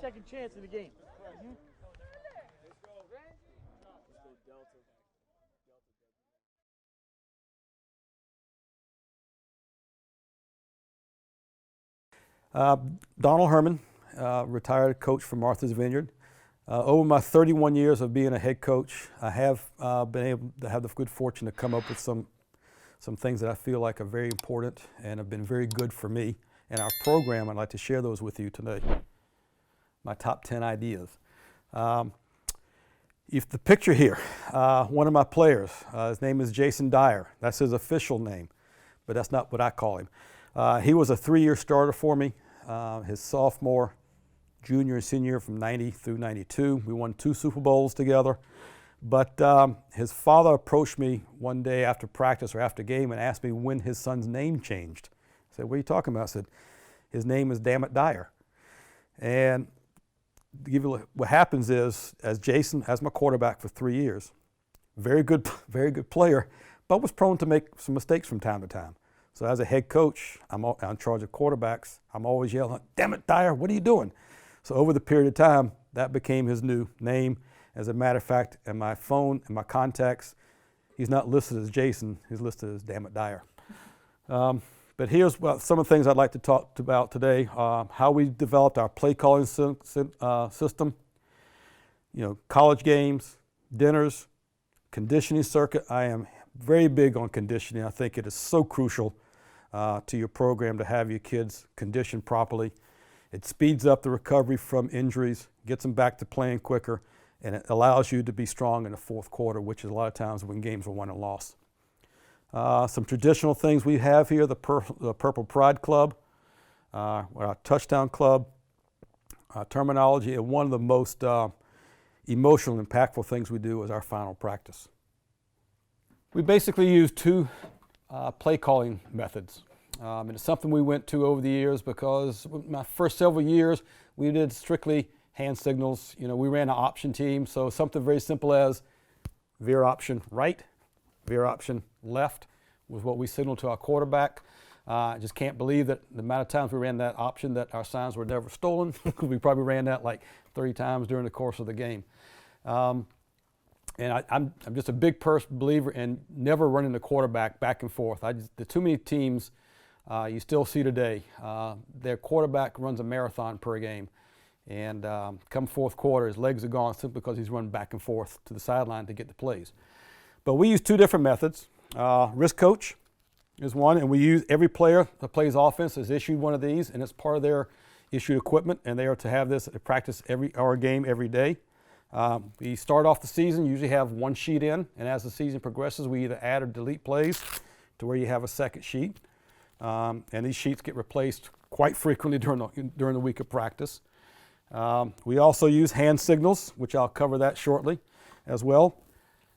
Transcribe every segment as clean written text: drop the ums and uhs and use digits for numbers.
second chance in the game. Donald Herman, retired coach from Martha's Vineyard. Over my 31 years of being a head coach, I have been able to have the good fortune to come up with some things that I feel like are very important and have been very good for me and our program. I'd like to share those with you today. My top 10 ideas. If the picture here, one of my players, his name is Jason Dyer. That's his official name, but that's not what I call him. He was a 3-year starter for me. His sophomore, junior, and senior from 90 through 92. We won 2 Super Bowls together. But his father approached me one day after practice or after game and asked me when his son's name changed. I said, "What are you talking about?" I said, "His name is Dammit Dyer." And to give you what happens is, as Jason, as my quarterback for 3 years, very good player, but was prone to make some mistakes from time to time. So as a head coach, I'm in charge of quarterbacks. I'm always yelling, "Dammit Dyer, what are you doing?" So over the period of time, that became his new name. As a matter of fact, in my phone and my contacts, he's not listed as Jason, he's listed as Dammit Dyer. But here's some of the things I'd like to talk about today. How we developed our play calling system, college games, dinners, conditioning circuit. I am very big on conditioning. I think it is so crucial to your program to have your kids conditioned properly. It speeds up the recovery from injuries, gets them back to playing quicker, and it allows you to be strong in the fourth quarter, which is a lot of times when games are won and lost. Some traditional things we have here, the Purple Pride Club, our Touchdown Club, terminology, and one of the most emotional and impactful things we do is our final practice. We basically use 2 play calling methods. And it's something we went to over the years because my first several years we did strictly hand signals. We ran an option team, so something very simple as veer option right, veer option left was what we signaled to our quarterback. I just can't believe that the amount of times we ran that option that our signs were never stolen. We probably ran that like 30 times during the course of the game. And I'm just a big believer in never running the quarterback back and forth. The too many teams you still see today, their quarterback runs a marathon per game. And come fourth quarter, his legs are gone simply because he's running back and forth to the sideline to get the plays. But we use 2 different methods. Risk coach is one, and we use every player that plays offense is issued one of these, and it's part of their issued equipment, and they are to have this at practice our game every day. We start off the season, usually have 1 sheet in, and as the season progresses, we either add or delete plays to where you have a second sheet. And these sheets get replaced quite frequently during the week of practice. We also use hand signals, which I'll cover that shortly as well.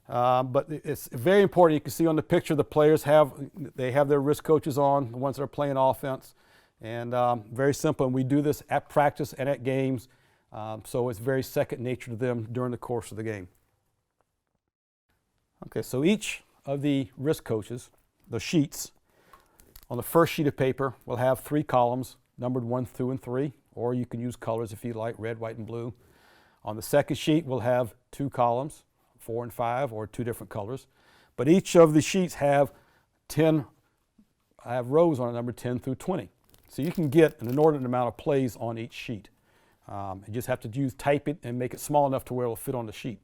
But it's very important. You can see on the picture the players have their risk coaches on, the ones that are playing offense. And very simple, and we do this at practice and at games. So it's very second nature to them during the course of the game. Okay, so each of the risk coaches, the sheets, on the first sheet of paper will have 3 columns, numbered 1, 2, and 3, or you can use colors if you like, red, white, and blue. On the second sheet we'll have 2 columns, 4 and 5, or 2 different colors. But each of the sheets have rows on it, number 10 through 20. So you can get an inordinate amount of plays on each sheet. You just have to type it and make it small enough to where it'll fit on the sheet.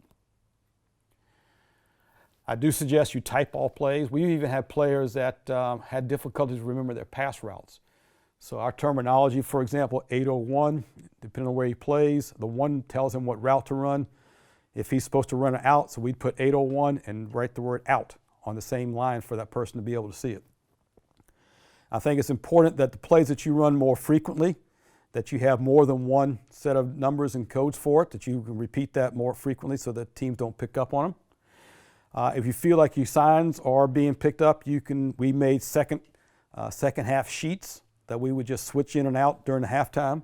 I do suggest you type all plays. We even had players that had difficulties remembering their pass routes. So our terminology, for example, 801, depending on where he plays, the 1 tells him what route to run. If he's supposed to run an out, so we'd put 801 and write the word out on the same line for that person to be able to see it. I think it's important that the plays that you run more frequently, that you have more than 1 set of numbers and codes for it, that you can repeat that more frequently so that teams don't pick up on them. If you feel like your signs are being picked up, we made second half sheets that we would just switch in and out during the halftime.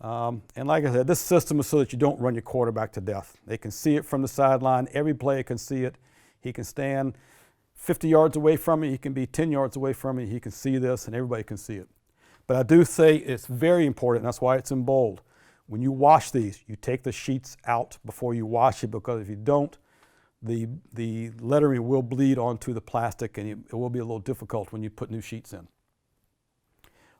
And like I said, this system is so that you don't run your quarterback to death. They can see it from the sideline. Every player can see it. He can stand 50 yards away from it. He can be 10 yards away from it. He can see this, and everybody can see it. But I do say it's very important, and that's why it's in bold. when you wash these, you take the sheets out before you wash it, because if you don't, the lettering will bleed onto the plastic, and it will be a little difficult when you put new sheets in.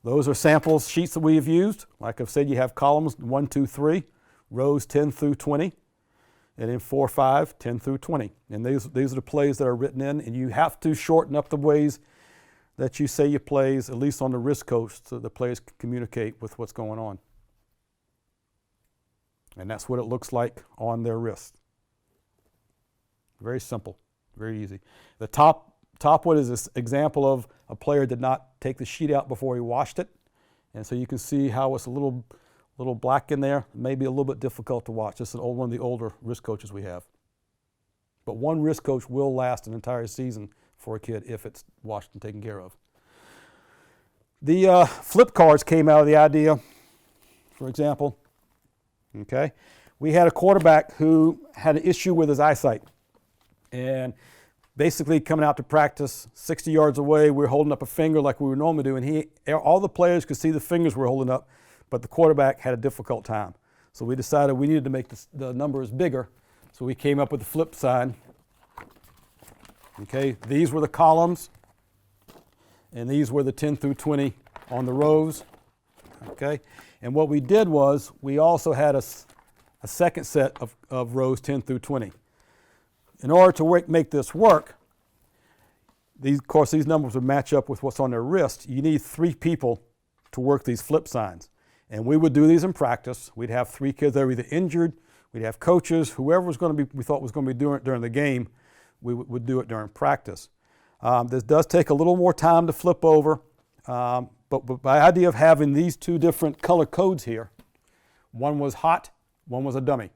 Those are sample sheets that we've used. Like I've said, you have columns 1, 2, 3, rows 10 through 20, and then 4, 5, 10 through 20. And these are the plays that are written in, and you have to shorten up the ways that you say your plays, at least on the wrist coach, so the players can communicate with what's going on. And that's what it looks like on their wrist. Very simple, very easy. The top one is this example of a player did not take the sheet out before he washed it. And so you can see how it's a little black in there, maybe a little bit difficult to watch. This is one of the older wrist coaches we have. But one wrist coach will last an entire season for a kid if it's washed and taken care of. The flip cards came out of the idea, for example. Okay, we had a quarterback who had an issue with his eyesight. And basically coming out to practice 60 yards away, we're holding up a finger like we would normally do. And all the players could see the fingers we're holding up, but the quarterback had a difficult time. So we decided we needed to make the numbers bigger. So we came up with the flip sign. Okay, these were the columns, and these were the 10 through 20 on the rows. Okay, and what we did was we also had a second set of rows 10 through 20. In order to make this work, of course these numbers would match up with what's on their wrist. You need 3 people to work these flip signs. And we would do these in practice. We'd have 3 kids that were either injured, we'd have coaches, whoever was going to be, we thought was going to be doing it during the game, we would do it during practice. This does take a little more time to flip over, but by the idea of having these 2 different color codes here, one was hot, one was a dummy.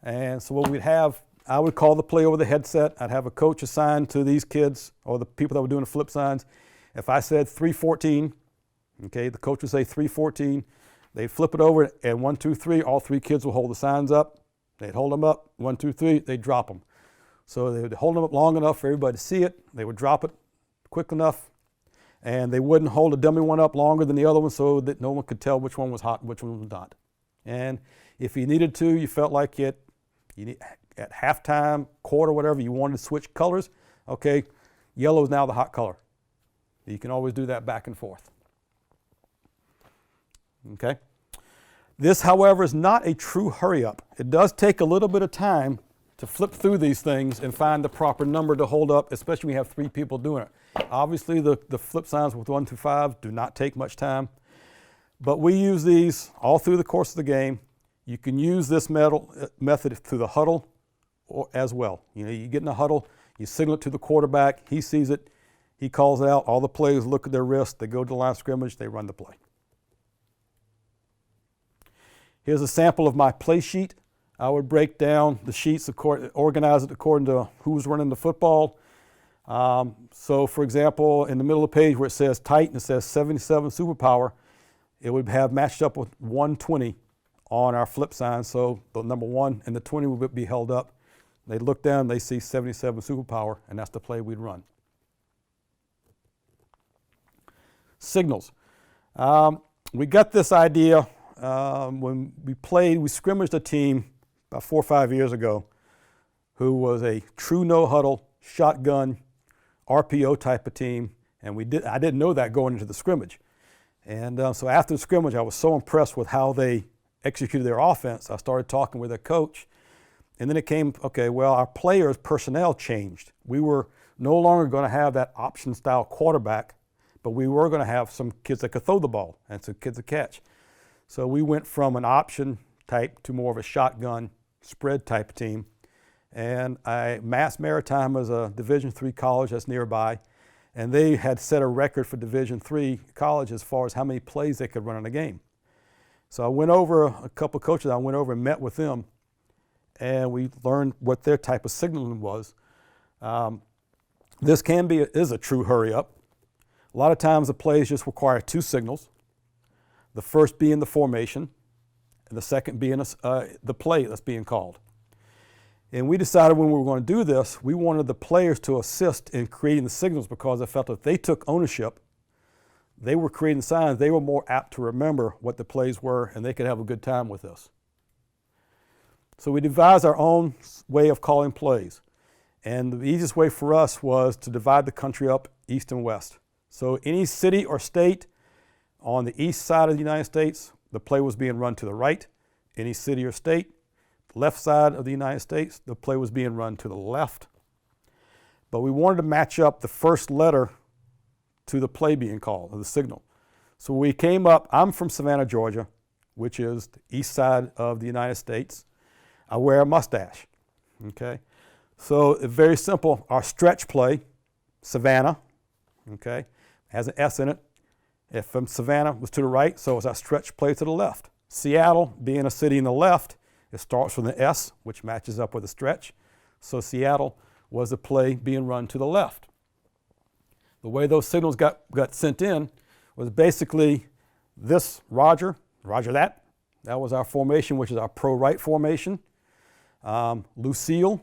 And so what we'd have, I would call the play over the headset. I'd have a coach assigned to these kids or the people that were doing the flip signs. If I said 314, okay, the coach would say 314. They'd flip it over, and 1, 2, 3, all 3 kids will hold the signs up. They'd hold them up, 1, 2, 3, they'd drop them. So they would hold them up long enough for everybody to see it. They would drop it quick enough, and they wouldn't hold a dummy one up longer than the other one so that no one could tell which one was hot and which one was not. And if you needed to, you felt like at halftime, quarter, whatever, you wanted to switch colors, okay, yellow is now the hot color. You can always do that back and forth. Okay. This, however, is not a true hurry-up. It does take a little bit of time to flip through these things and find the proper number to hold up, especially when you have 3 people doing it. Obviously, the flip signs with 1 through 5 do not take much time, but we use these all through the course of the game. You can use this method through the huddle as well. You know, you get in a huddle, you signal it to the quarterback, he sees it, he calls it out, all the players look at their wrist, they go to the line of scrimmage, they run the play. Here's a sample of my play sheet. I would break down the sheets, organize it according to who's running the football. So for example, in the middle of the page where it says tight and it says 77 superpower, it would have matched up with 120 on our flip sign. So the number 1 and the 20 would be held up. They look down, they see 77 superpower, and that's the play we'd run. Signals. We got this idea when we scrimmaged a team about 4 or 5 years ago who was a true no-huddle, shotgun, RPO type of team, and I didn't know that going into the scrimmage. And so after the scrimmage, I was so impressed with how they executed their offense. I started talking with their coach, and then it came, okay, well, our players' personnel changed. We were no longer going to have that option-style quarterback, but we were going to have some kids that could throw the ball and some kids that catch. So we went from an option type to more of a shotgun spread type of team. And Mass Maritime is a Division III college that's nearby, and they had set a record for Division III college as far as how many plays they could run in a game. So I went over, a couple of coaches, I went over and met with them, and we learned what their type of signaling was. This is a true hurry-up. A lot of times the plays just require 2 signals, the first being the formation, and the second being the play that's being called. And we decided when we were going to do this, we wanted the players to assist in creating the signals because I felt if they took ownership, they were creating signs, they were more apt to remember what the plays were, and they could have a good time with this. So we devised our own way of calling plays. And the easiest way for us was to divide the country up east and west. So any city or state on the east side of the United States, the play was being run to the right. Any city or state, the left side of the United States, the play was being run to the left. But we wanted to match up the first letter to the play being called, or the signal. So we came up, I'm from Savannah, Georgia, which is the east side of the United States. I wear a mustache, okay? So it's very simple. Our stretch play, Savannah, okay, has an S in it. If from Savannah was to the right, so is our stretch play to the left. Seattle, being a city in the left, it starts with an S, which matches up with a stretch. So Seattle was the play being run to the left. The way those signals got sent in was basically this Roger that. That was our formation, which is our pro-right formation. Lucille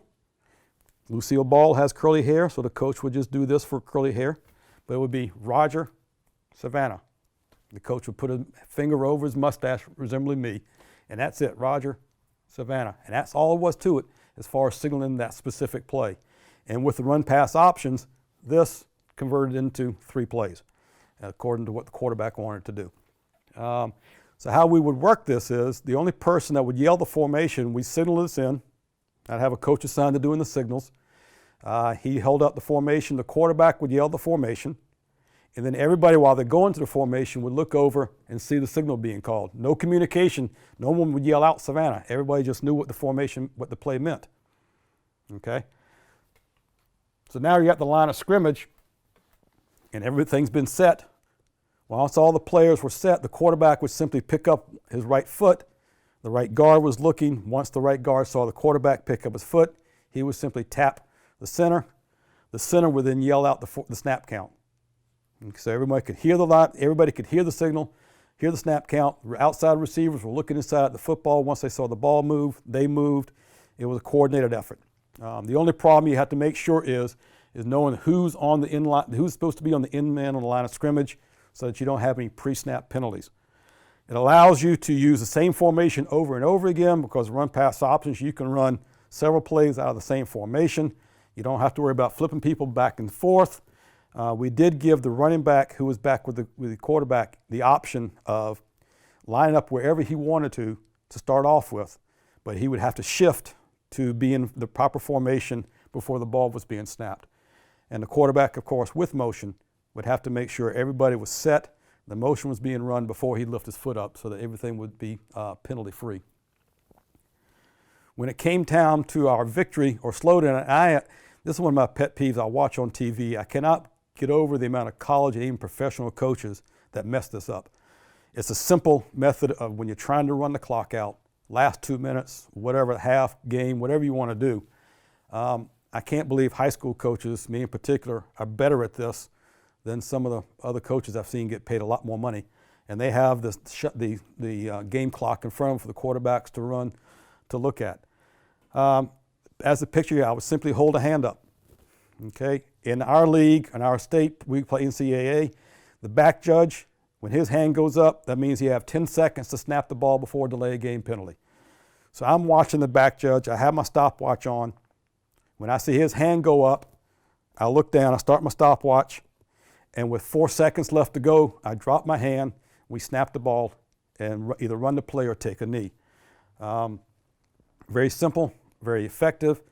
Ball has curly hair, so the coach would just do this for curly hair. But it would be Roger, Savannah. The coach would put a finger over his mustache, resembling me, and that's it, Roger, Savannah. And that's all there was to it as far as signaling that specific play. And with the run-pass options, this converted into 3 plays, according to what the quarterback wanted to do. So how we would work this is, the only person that would yell the formation, we signal this in. I'd have a coach assigned to doing the signals. He held up the formation. The quarterback would yell the formation. And then everybody, while they're going to the formation, would look over and see the signal being called. No communication. No one would yell out Savannah. Everybody just knew what the formation, what the play meant. Okay? So now you're at the line of scrimmage, and everything's been set. Once all the players were set, the quarterback would simply pick up his right foot. The right guard was looking. Once the right guard saw the quarterback pick up his foot, he would simply tap the center. The center would then yell out the snap count. So everybody could hear the line, everybody could hear the signal, hear the snap count. Outside receivers were looking inside the football. Once they saw the ball move, they moved. It was a coordinated effort. The only problem you have to make sure is knowing who's on the in line, who's supposed to be on the end man on the line of scrimmage, so that you don't have any pre-snap penalties. It allows you to use the same formation over and over again, because run-pass options, you can run several plays out of the same formation. You don't have to worry about flipping people back and forth. We did give the running back, who was back with the quarterback, the option of lining up wherever he wanted to start off with, but he would have to shift to be in the proper formation before the ball was being snapped. And the quarterback, of course, with motion, would have to make sure everybody was set, the motion was being run before he'd lift his foot up, so that everything would be penalty-free. When it came down to our victory or slowdown, this is one of my pet peeves I watch on TV. I cannot get over the amount of college and even professional coaches that mess this up. It's a simple method of when you're trying to run the clock out, last 2 minutes, whatever, half, game, whatever you want to do. I can't believe high school coaches, me in particular, are better at this than some of the other coaches I've seen get paid a lot more money. And they have the game clock in front of them for the quarterbacks to run, to look at. As a picture here, I would simply hold a hand up. Okay? In our league, in our state, we play NCAA, the back judge, when his hand goes up, that means you have 10 seconds to snap the ball before a delay game penalty. So I'm watching the back judge. I have my stopwatch on. When I see his hand go up, I look down, I start my stopwatch, and with 4 seconds left to go, I drop my hand, we snap the ball, and either run the play or take a knee. Very simple, very effective.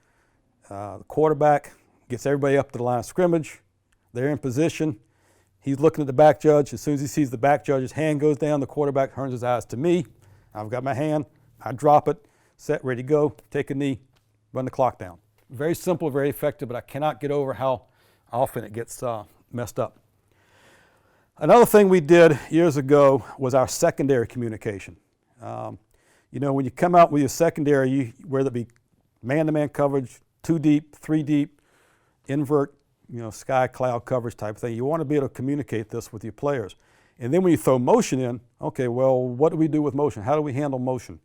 The quarterback gets everybody up to the line of scrimmage. They're in position. He's looking at the back judge. As soon as he sees the back judge's hand goes down, the quarterback turns his eyes to me. I've got my hand. I drop it, set, ready to go, take a knee, run the clock down. Very simple, very effective, but I cannot get over how often it gets messed up. Another thing we did years ago was our secondary communication. You know, when you come out with your secondary, whether it be man-to-man coverage, 2 deep, 3 deep, invert, you know, sky cloud coverage type thing, you want to be able to communicate this with your players. And then when you throw motion in, okay, well, what do we do with motion? How do we handle motion?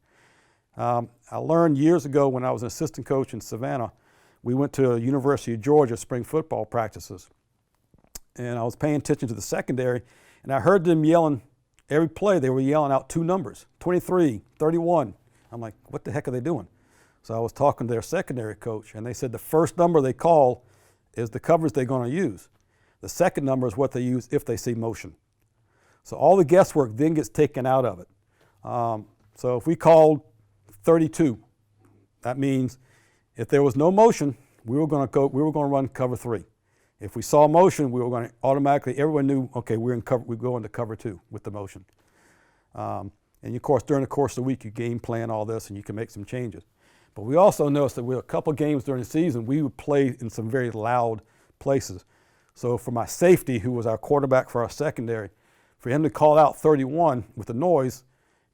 I learned years ago when I was an assistant coach in Savannah, we went to University of Georgia spring football practices. And I was paying attention to the secondary, And I heard them yelling every play. They were yelling out 2 numbers, 23, 31. I'm like, what the heck are they doing? So I was talking to their secondary coach, and they said the first number they call is the coverage they're going to use. The second number is what they use if they see motion. So all the guesswork then gets taken out of it. So if we called 32, that means if there was no motion, we were going to run cover 3. If we saw motion, we were going to automatically, everyone knew, okay, we go into cover 2 with the motion. And of course, during the course of the week, you game plan all this and you can make some changes. But we also noticed that a couple games during the season, we would play in some very loud places. So for my safety, who was our quarterback for our secondary, for him to call out 31 with the noise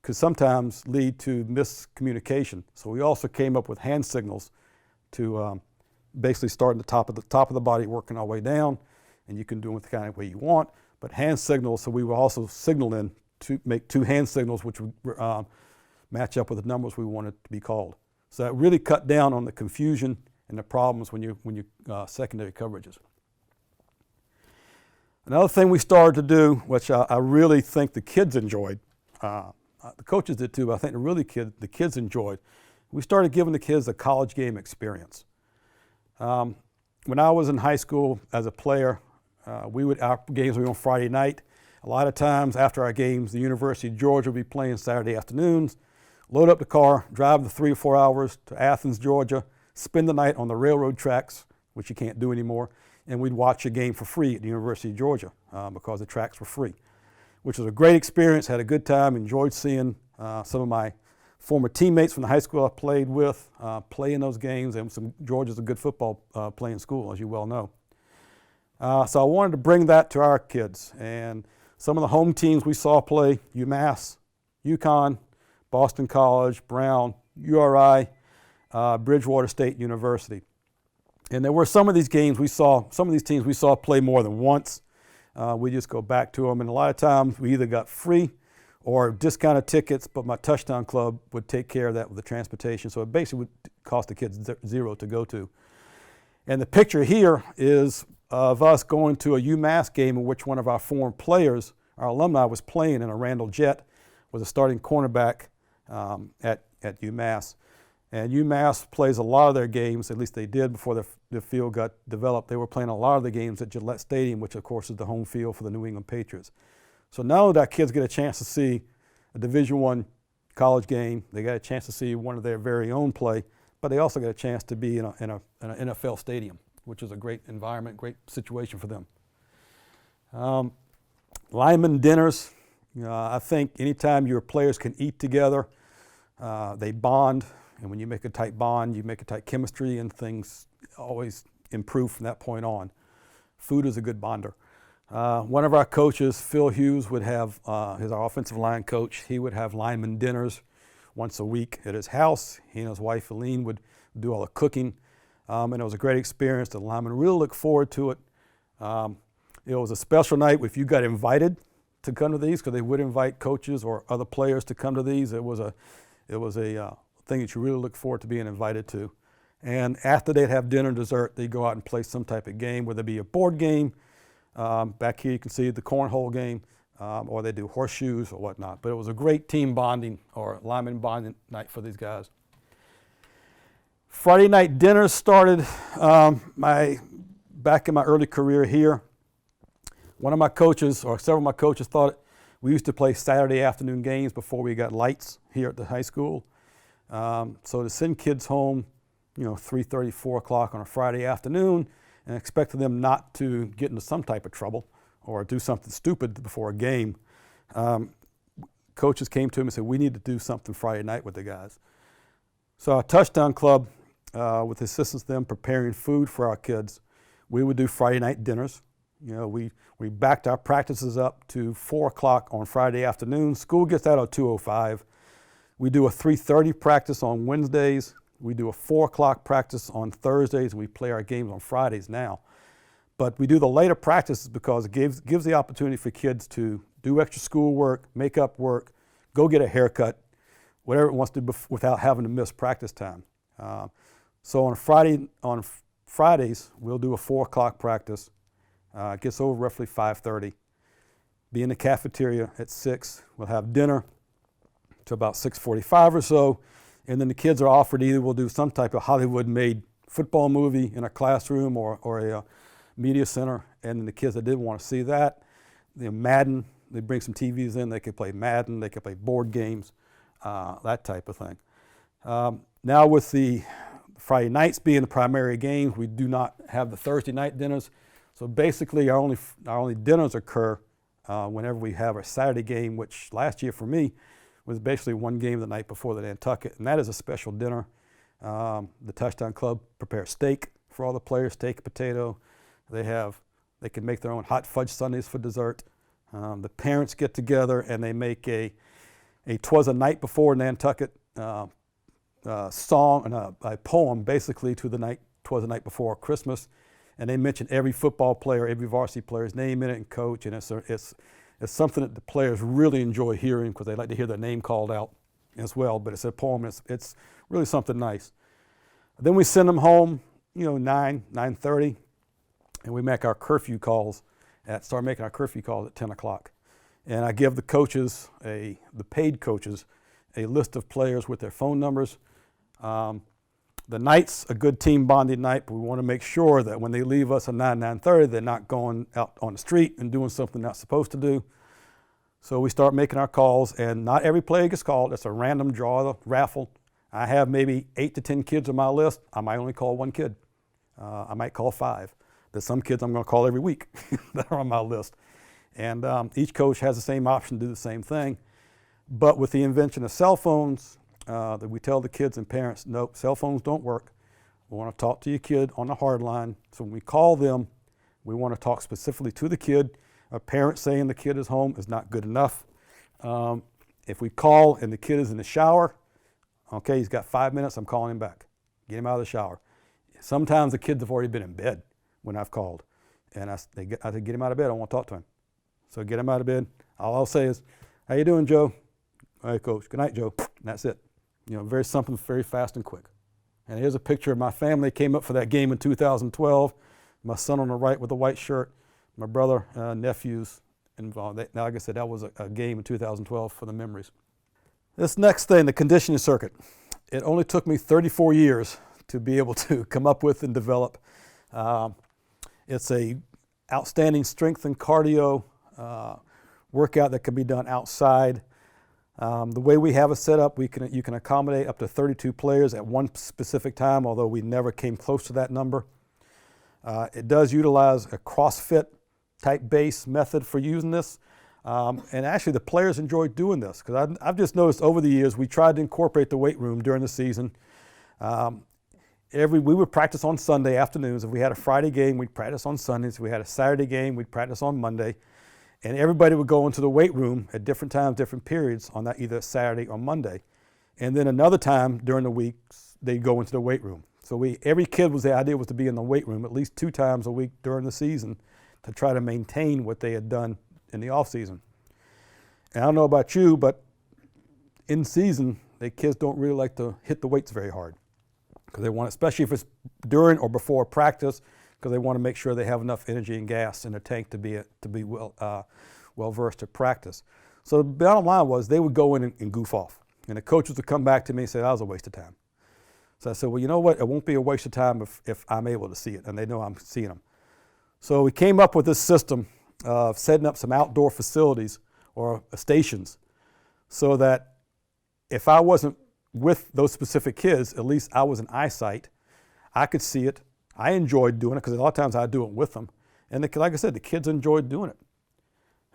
could sometimes lead to miscommunication. So we also came up with hand signals to basically start at the top of the body, working our way down, and you can do it the kind of way you want. But hand signals, so we were also signaling to make 2 hand signals, which would match up with the numbers we wanted to be called. So that really cut down on the confusion and the problems when you secondary coverages. Another thing we started to do, which I really think the kids enjoyed, the coaches did too, but I think the kids enjoyed, we started giving the kids a college game experience. When I was in high school as a player, our games were on Friday night. A lot of times after our games, the University of Georgia would be playing Saturday afternoons, load up the car, drive the 3 or 4 hours to Athens, Georgia, spend the night on the railroad tracks, which you can't do anymore, and we'd watch a game for free at the University of Georgia because the tracks were free, which was a great experience, had a good time, enjoyed seeing some of my former teammates from the high school I played with play in those games, and Georgia's a good football playing school, as you well know. So I wanted to bring that to our kids, and some of the home teams we saw play, UMass, UConn, Boston College, Brown, URI, Bridgewater State University. And there were some of these teams we saw play more than once. We just go back to them, and a lot of times we either got free or discounted tickets, but my touchdown club would take care of that with the transportation. So it basically would cost the kids $0 to go to. And the picture here is of us going to a UMass game in which one of our former players, our alumni, was playing in a Randall Jet, was a starting cornerback at UMass. And UMass plays a lot of their games, at least they did before the field got developed. They were playing a lot of the games at Gillette Stadium, which of course is the home field for the New England Patriots. So not only did our kids get a chance to see a Division I college game, they got a chance to see one of their very own play, but they also got a chance to be in an NFL stadium, which is a great environment, great situation for them. Lineman dinners, I think anytime your players can eat together, they bond, and when you make a tight bond, you make a tight chemistry, and things always improve from that point on. Food is a good bonder. One of our coaches, Phil Hughes, would have, he's our offensive line coach, he would have lineman dinners once a week at his house. He and his wife, Eileen, would do all the cooking, and it was a great experience. The linemen really looked forward to it. It was a special night if you got invited to come to these, because they would invite coaches or other players to come to these. It was a thing that you really look forward to being invited to. And after they'd have dinner and dessert, they'd go out and play some type of game, whether it be a board game. Back here you can see the cornhole game, or they do horseshoes or whatnot. But it was a great team bonding or lineman bonding night for these guys. Friday night dinners started back in my early career here. One of my coaches, or several of my coaches, thought we used to play Saturday afternoon games before we got lights here at the high school. So to send kids home, 3:30, 4 o'clock on a Friday afternoon, and expecting them not to get into some type of trouble or do something stupid before a game, coaches came to him and said, we need to do something Friday night with the guys. So our touchdown club, with the assistance of them preparing food for our kids, we would do Friday night dinners. We backed our practices up to 4 o'clock on Friday afternoon. School gets out at 2:05. We do a 3:30 practice on Wednesdays. We do a 4 o'clock practice on Thursdays, and we play our games on Fridays now. But we do the later practices because it gives the opportunity for kids to do extra school work, make up work, go get a haircut, whatever it wants to do without having to miss practice time. So on Fridays, we'll do a 4 o'clock practice. It gets over roughly 5:30. be in the cafeteria at 6. We'll have dinner to about 6:45 or so, and then the kids are offered either we'll do some type of Hollywood-made football movie in a classroom or a media center, and then the kids that didn't want to see that, Madden, they bring some TVs in, they could play Madden, they could play board games, that type of thing. Now with the Friday nights being the primary games, we do not have the Thursday night dinners. So basically our only dinners occur whenever we have our Saturday game, which last year for me was basically one game the night before the Nantucket, and that is a special dinner. The Touchdown Club prepares steak for all the players, steak, potato. They can make their own hot fudge sundaes for dessert. The parents get together and they make a 'Twas a Night Before Nantucket song and a poem basically to the night 'Twas a Night Before Christmas, and they mention every football player, every varsity player's name in it and coach, and it's something that the players really enjoy hearing because they like to hear their name called out as well. But it's a poem. It's really something nice. Then we send them home, 9:30, and we make our curfew calls. Start making our curfew calls at 10 o'clock, and I give the coaches, the paid coaches, a list of players with their phone numbers. The night's a good team bonding night, but we want to make sure that when they leave us at 9:30, they're not going out on the street and doing something they're not supposed to do. So we start making our calls, and not every player gets called. It's a random draw, raffle. I have maybe 8 to 10 kids on my list. I might only call one kid. I might call 5. There's some kids I'm going to call every week that are on my list. And each coach has the same option to do the same thing. But with the invention of cell phones, that we tell the kids and parents, nope, cell phones don't work. We want to talk to your kid on the hard line. So when we call them, we want to talk specifically to the kid. A parent saying the kid is home is not good enough. If we call and the kid is in the shower, okay, he's got 5 minutes, I'm calling him back. Get him out of the shower. Sometimes the kids have already been in bed when I've called. And I said, get him out of bed, I want to talk to him. So get him out of bed. All I'll say is, how you doing, Joe? All right, Coach. Good night, Joe. And that's it. Very something very fast and quick. And here's a picture of my family. Came up for that game in 2012. My son on the right with the white shirt. My brother, nephews involved. Now, like I said, that was a game in 2012 for the memories. This next thing, the conditioning circuit. It only took me 34 years to be able to come up with and develop. It's a outstanding strength and cardio workout that can be done outside. The way we have it set up, you can accommodate up to 32 players at one specific time, although we never came close to that number. It does utilize a CrossFit type base method for using this. And actually the players enjoy doing this because I've just noticed over the years we tried to incorporate the weight room during the season. We would practice on Sunday afternoons. If we had a Friday game, we'd practice on Sundays. If we had a Saturday game, we'd practice on Monday. And everybody would go into the weight room at different times, different periods on that either Saturday or Monday. And then another time during the week, they'd go into the weight room. So every kid the idea was to be in the weight room at least 2 times a week during the season to try to maintain what they had done in the off season. And I don't know about you, but in season, the kids don't really like to hit the weights very hard because they want, especially if it's during or before practice, because they want to make sure they have enough energy and gas in their tank to be well versed to practice. So the bottom line was they would go in and goof off, and the coaches would come back to me and say that was a waste of time. So I said, well, you know what? It won't be a waste of time if I'm able to see it, and they know I'm seeing them. So we came up with this system of setting up some outdoor facilities or stations so that if I wasn't with those specific kids, at least I was in eyesight. I could see it. I enjoyed doing it because a lot of times I do it with them. And like I said, the kids enjoyed doing it.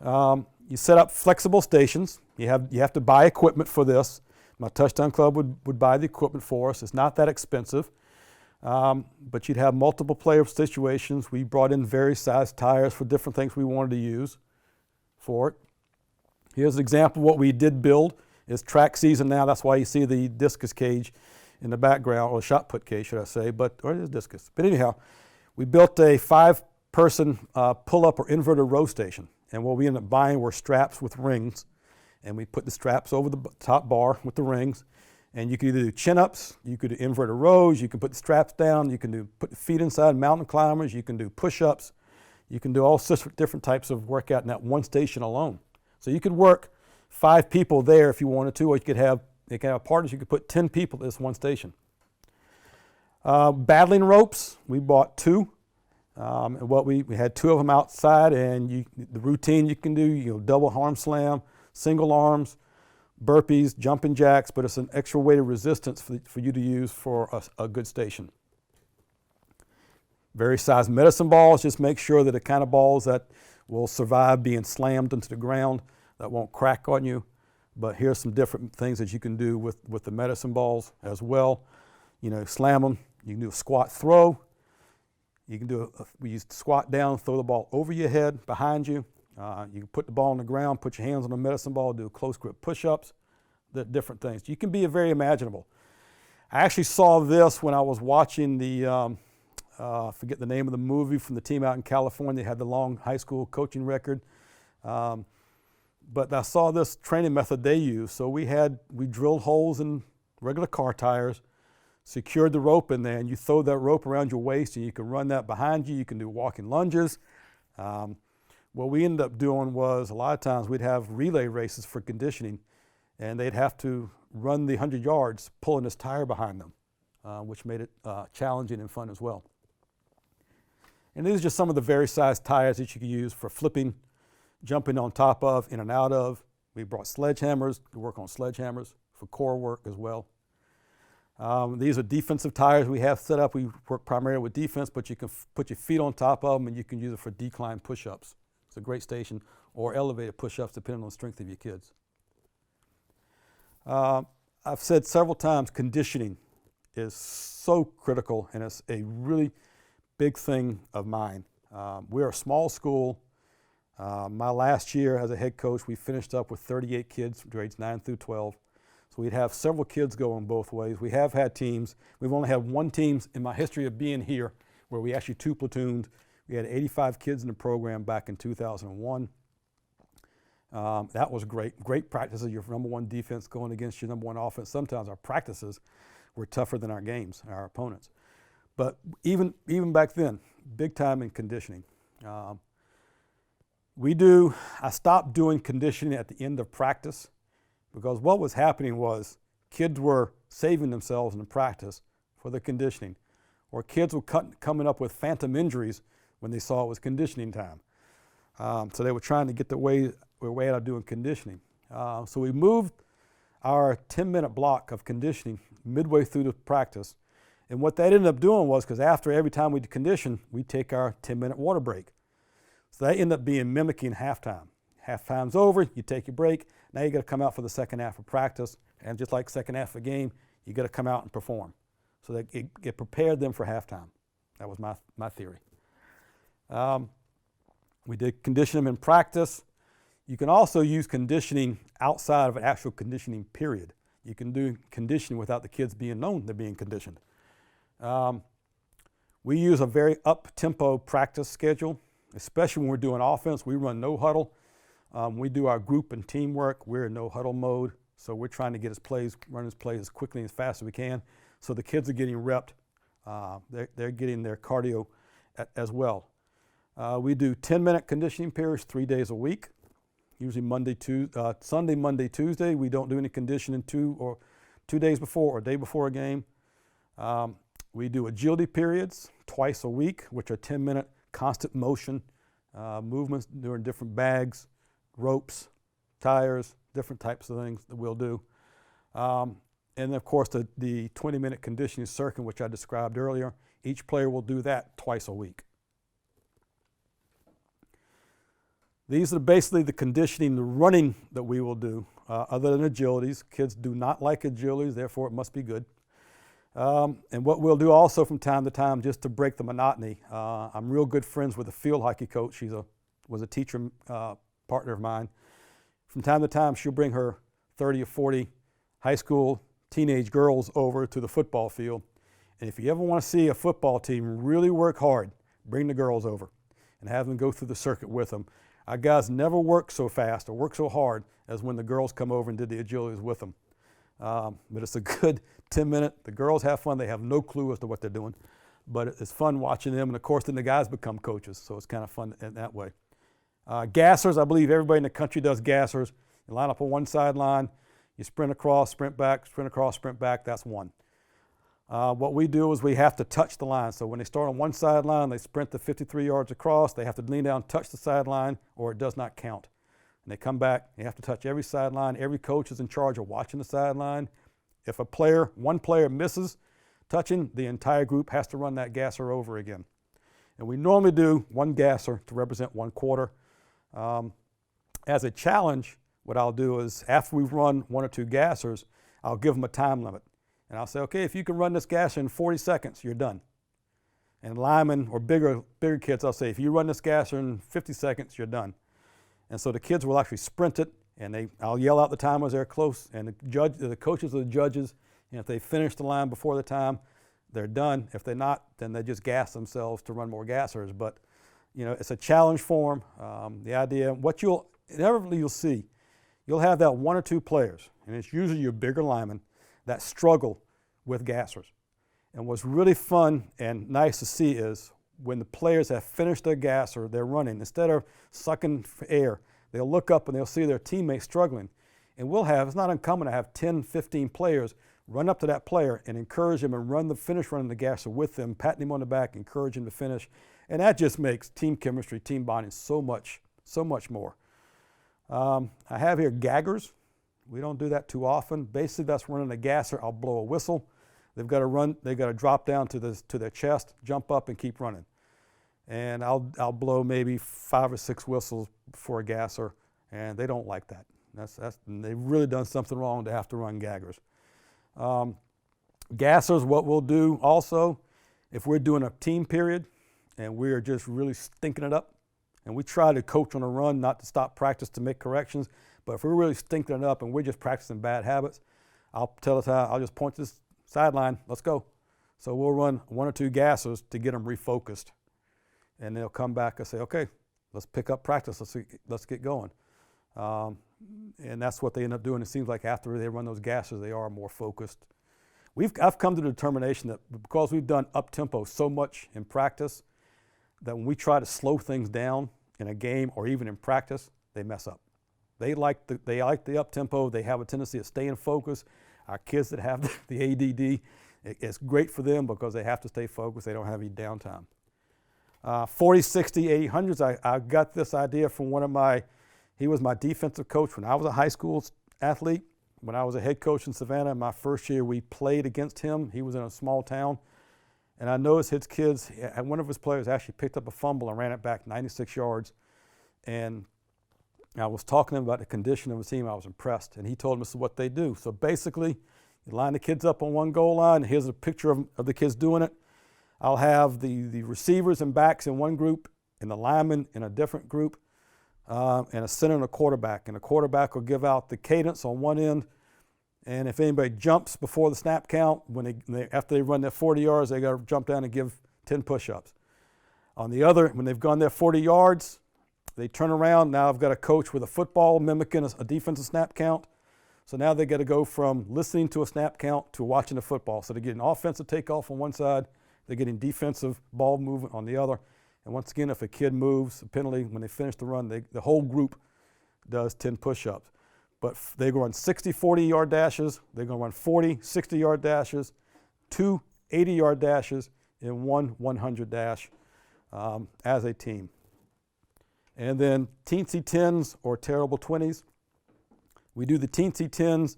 You set up flexible stations. You have to buy equipment for this. My Touchdown Club would buy the equipment for us. It's not that expensive. But you'd have multiple player situations. We brought in various size tires for different things we wanted to use for it. Here's an example of what we did build. It's track season now. That's why you see the discus cage in the background, or shot put cage, should I say, or it is discus. But anyhow, we built a 5-person pull-up or inverted row station. And what we ended up buying were straps with rings. And we put the straps over the top bar with the rings. And you could either do chin-ups, you could do inverted rows, you can put the straps down, you can put the feet inside mountain climbers, you can do push-ups, You can do all sorts of different types of workout in that one station alone. So you could work 5 people there if you wanted to, or you could have partners. You could put 10 people at this one station. Battling ropes, we bought 2. And what we had 2 of them outside, and the routine you can do, double arm slam, single arms, burpees, jumping jacks, but it's an extra weight of resistance for you to use for a good station. Various size medicine balls, just make sure that the kind of balls that will survive being slammed into the ground, that won't crack on you. But here's some different things that you can do with the medicine balls as well. Slam them. You can do a squat throw. You can we use squat down, throw the ball over your head, behind you. You can put the ball on the ground, put your hands on the medicine ball, do close grip push-ups, different things. You can be very imaginable. I actually saw this when I was watching I forget the name of the movie from the team out in California. They had the long high school coaching record. But I saw this training method they used. So we drilled holes in regular car tires, secured the rope in there, and you throw that rope around your waist and you can run that behind you. You can do walking lunges. What we ended up doing was a lot of times we'd have relay races for conditioning, and they'd have to run the 100 yards pulling this tire behind them, which made it challenging and fun as well. And these are just some of the various size tires that you can use for flipping, jumping on top of, in and out of. We brought sledgehammers to work on sledgehammers for core work as well. These are defensive tires we have set up. We work primarily with defense, but you can put your feet on top of them and you can use it for decline push-ups. It's a great station, or elevated push-ups depending on the strength of your kids. I've said several times conditioning is so critical, and it's a really big thing of mine. We're a small school. My last year as a head coach, we finished up with 38 kids, grades 9 through 12. So we'd have several kids going both ways. We have had teams. We've only had 1 team in my history of being here where we actually 2 platooned. We had 85 kids in the program back in 2001. That was great. Great practices, your number 1 defense going against your number 1 offense. Sometimes our practices were tougher than our games, our opponents. But even back then, big time in conditioning. I stopped doing conditioning at the end of practice because what was happening was kids were saving themselves in the practice for the conditioning, or kids were coming up with phantom injuries when they saw it was conditioning time. So they were trying to get their way out of doing conditioning. So we moved our 10-minute block of conditioning midway through the practice. And what that ended up doing was, because after every time we'd condition, we'd take our 10-minute water break. So that ended up mimicking halftime. Halftime's over, you take your break, now you got to come out for the second half of practice, and just like second half of a game, you got to come out and perform. So that it prepared them for halftime. That was my theory. We did condition them in practice. You can also use conditioning outside of an actual conditioning period. You can do conditioning without the kids being known they're being conditioned. We use a very up-tempo practice schedule, especially when we're doing offense. We run no huddle. We do our group and teamwork. We're in no huddle mode, so we're trying to run his plays as quickly and as fast as we can. So the kids are getting repped. They're getting their cardio as well. We do 10-minute conditioning periods 3 days a week, usually Sunday, Monday, Tuesday. We don't do any conditioning 2 days before or a day before a game. We do agility periods twice a week, which are 10-minute constant motion movements during different bags, ropes, tires, different types of things that we'll do. And of course the 20-minute conditioning circuit, which I described earlier. Each player will do that twice a week. These are basically the conditioning, the running that we will do, other than agilities. Kids do not like agilities, therefore it must be good. And what we'll do also from time to time, just to break the monotony, I'm real good friends with a field hockey coach. She was a teacher partner of mine. From time to time, she'll bring her 30 or 40 high school teenage girls over to the football field. And if you ever want to see a football team really work hard, bring the girls over and have them go through the circuit with them. Our guys never work so fast or work so hard as when the girls come over and did the agilities with them. But it's a good 10-minute. The girls have fun. They have no clue as to what they're doing. but it's fun watching them. And of course, then the guys become coaches, so it's kind of fun in that way. Gassers, I believe everybody in the country does gassers. You line up on one sideline, you sprint across, sprint back, sprint across, sprint back, that's one. What we do is we have to touch the line. So when they start on one sideline, they sprint the 53 yards across, they have to lean down, touch the sideline, or it does not count. And they come back, you have to touch every sideline. Every coach is in charge of watching the sideline. If one player misses touching, the entire group has to run that gasser over again. And we normally do one gasser to represent one quarter. As a challenge, what I'll do is after we've run one or two gassers, I'll give them a time limit. And I'll say, okay, if you can run this gasser in 40 seconds, you're done. And linemen or bigger kids, I'll say, if you run this gasser in 50 seconds, you're done. And so the kids will actually sprint it, and I'll yell out the time as they're close, and the coaches are the judges, and if they finish the line before the time, they're done. If they're not, then they just gas themselves to run more gassers. But it's a challenge for them. The idea, inevitably you'll see, you'll have that one or two players, and it's usually your bigger linemen, that struggle with gassers. And what's really fun and nice to see is when the players have finished their gasser, they're running, instead of sucking for air, they'll look up and they'll see their teammates struggling. And it's not uncommon to have 10, 15 players run up to that player and encourage him and finish running the gasser with them, patting him on the back, encourage him to finish. And that just makes team chemistry, team bonding so much more. I have here gaggers. We don't do that too often. Basically, that's running a gasser. I'll blow a whistle. They've got to drop down to their chest, jump up, and keep running. And I'll blow maybe 5 or 6 whistles for a gasser, and they don't like that. They've really done something wrong to have to run gaggers. Gassers, what we'll do also, if we're doing a team period and we're just really stinking it up, and we try to coach on a run, not to stop practice to make corrections, but if we're really stinking it up and we're just practicing bad habits, I'll just point to this sideline, let's go. So we'll run 1 or 2 gassers to get them refocused. And they'll come back and say, okay, let's pick up practice, let's get going. And that's what they end up doing. It seems like after they run those gassers, they are more focused. I've come to the determination that because we've done up-tempo so much in practice, that when we try to slow things down in a game or even in practice, they mess up. They like the up-tempo. They have a tendency to stay in focus. Our kids that have the ADD, it's great for them because they have to stay focused. They don't have any downtime. 40, 60, 800s, I got this idea from he was my defensive coach when I was a high school athlete. When I was a head coach in Savannah, my first year we played against him. He was in a small town. And I noticed his kids, one of his players actually picked up a fumble and ran it back 96 yards. And I was talking to him about the condition of his team. I was impressed. And he told me this is what they do. So basically, you line the kids up on one goal line. Here's a picture of the kids doing it. I'll have the receivers and backs in one group and the linemen in a different group, and a center and a quarterback. And the quarterback will give out the cadence on one end. And if anybody jumps before the snap count, after they run their 40 yards, they got to jump down and give 10 push-ups. On the other, when they've gone their 40 yards, they turn around. Now I've got a coach with a football mimicking a defensive snap count. So now they got to go from listening to a snap count to watching the football. So they're getting offensive takeoff on one side, they're getting defensive ball movement on the other. And once again, if a kid moves, a penalty, when they finish the run, the whole group does 10 push-ups. But they're going 60, 40-yard dashes. They're going to run 40, 60-yard dashes, 2 80-yard dashes, and 1 100 dash as a team. And then teensy 10s or terrible 20s. We do the teensy 10s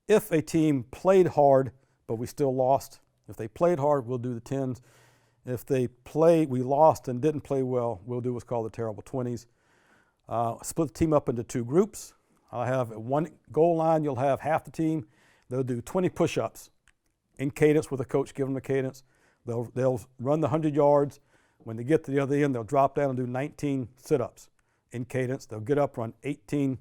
if a team played hard, but we still lost. If they played hard, we'll do the 10s. If we lost and didn't play well, we'll do what's called the terrible 20s. Split the team up into 2 groups. I'll have at one goal line, you'll have half the team. They'll do 20 push-ups in cadence with a coach giving them a cadence. They'll run the 100 yards. When they get to the other end, they'll drop down and do 19 sit-ups in cadence. They'll get up, run the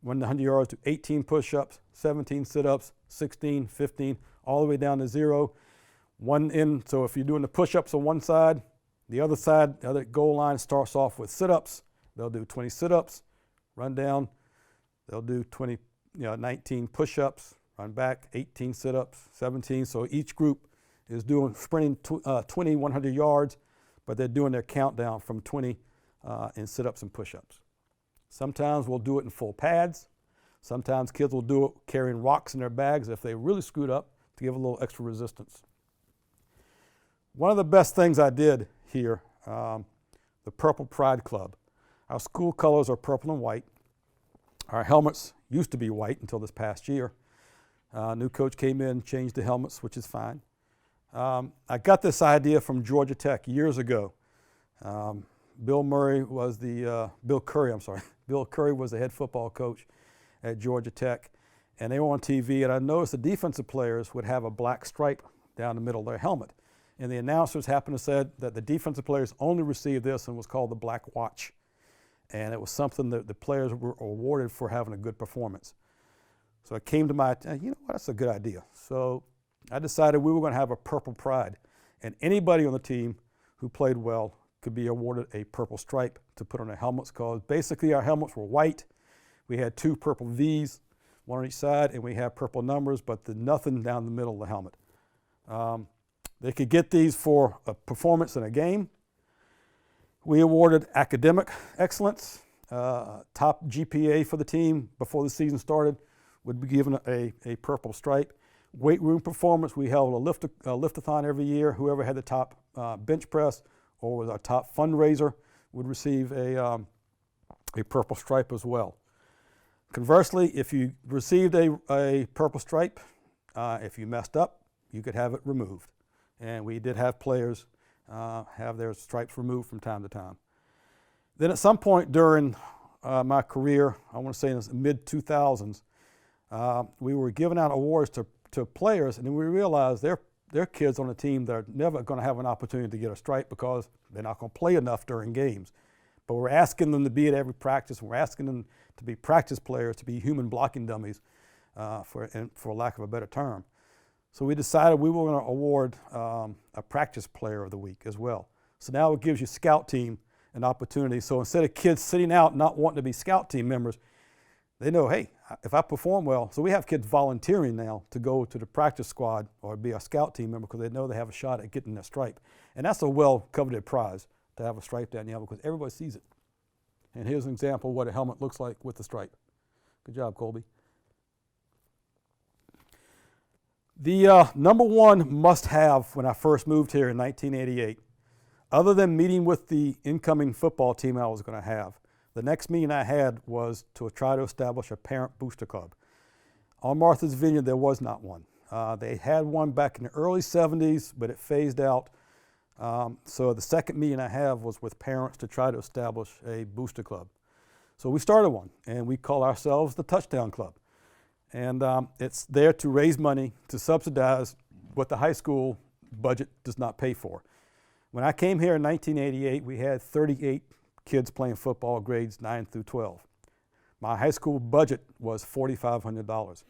100 yards, do 18 push-ups, 17 sit-ups, 16, 15, all the way down to 0. One end, so if you're doing the push-ups on one side, the other goal line starts off with sit-ups. They'll do 20 sit-ups, run down. They'll do 19 push-ups, run back, 18 sit-ups, 17. So each group is doing sprinting 20, 100 yards, but they're doing their countdown from 20 in sit-ups and push-ups. Sometimes we'll do it in full pads. Sometimes kids will do it carrying rocks in their bags if they really screwed up to give a little extra resistance. One of the best things I did here, the Purple Pride Club. Our school colors are purple and white. Our helmets used to be white until this past year. New coach came in, changed the helmets, which is fine. I got this idea from Georgia Tech years ago. Bill Curry was the head football coach at Georgia Tech, and they were on TV, and I noticed the defensive players would have a black stripe down the middle of their helmet. And the announcers happened to say that the defensive players only received this and was called the Black Watch. And it was something that the players were awarded for having a good performance. So it came to my, you know what, that's a good idea. So I decided we were going to have a Purple Pride. And anybody on the team who played well could be awarded a purple stripe to put on their helmets, because basically our helmets were white. We had 2 purple V's, one on each side, and we had purple numbers, but nothing down the middle of the helmet. They could get these for a performance in a game. We awarded academic excellence. Top GPA for the team before the season started would be given a purple stripe. Weight room performance, we held a lift-a-thon every year. Whoever had the top bench press or was our top fundraiser would receive a purple stripe as well. Conversely, if you received a purple stripe, if you messed up, you could have it removed. And we did have players have their stripes removed from time to time. Then at some point during my career, I want to say in the mid-2000s, we were giving out awards to players, and then we realized they're kids on a team that are never going to have an opportunity to get a stripe because they're not going to play enough during games. But we're asking them to be at every practice. We're asking them to be practice players, to be human blocking dummies, for lack of a better term. So we decided we were going to award a practice player of the week as well. So now it gives your scout team an opportunity. So instead of kids sitting out not wanting to be scout team members, they know, hey, if I perform well, so we have kids volunteering now to go to the practice squad or be a scout team member because they know they have a shot at getting that stripe. And that's a well-coveted prize to have a stripe down the helmet because everybody sees it. And here's an example of what a helmet looks like with the stripe. Good job, Colby. The number one must-have when I first moved here in 1988, other than meeting with the incoming football team I was going to have, the next meeting I had was to try to establish a parent booster club. On Martha's Vineyard, there was not one. They had one back in the early 70s, but it phased out. So the second meeting I had was with parents to try to establish a booster club. So we started one, and we call ourselves the Touchdown Club. And it's there to raise money to subsidize what the high school budget does not pay for. When I came here in 1988, we had 38 kids playing football grades 9 through 12. My high school budget was $4,500.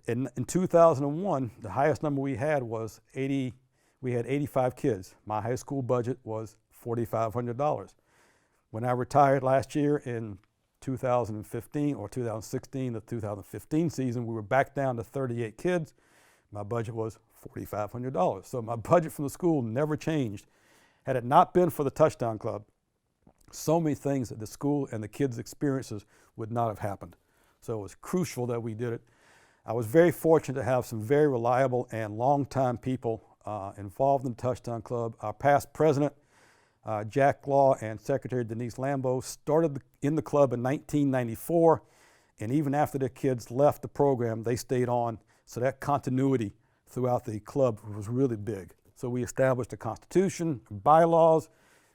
In 2001, the highest number we had was 80. We had 85 kids. My high school budget was $4,500. When I retired last year in 2015 or 2016, the 2015 season, we were back down to 38 kids. My budget was $4,500. So my budget from the school never changed. Had it not been for the Touchdown Club, so many things that the school and the kids' experiences would not have happened. So it was crucial that we did it. I was very fortunate to have some very reliable and long-time people involved in the Touchdown Club. Our past president, Jack Law, and Secretary Denise Lambeau started in the club in 1994, and even after the kids left the program, they stayed on. So that continuity throughout the club was really big. So we established a constitution, bylaws.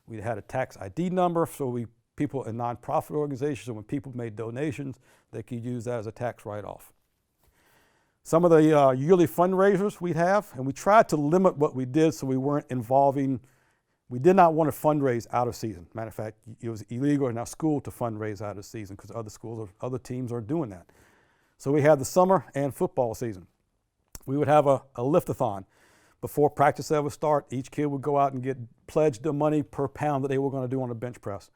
We had a tax ID number, so people in nonprofit organizations, and when people made donations, they could use that as a tax write-off. Some of the yearly fundraisers we'd have, and we tried to limit what we did so we weren't involving. We did not want to fundraise out of season. Matter of fact, it was illegal in our school to fundraise out of season because other teams are doing that. So we had the summer and football season. We would have a lift-a-thon. Before practice ever start, each kid would go out and get pledged the money per pound that they were going to do on a bench press.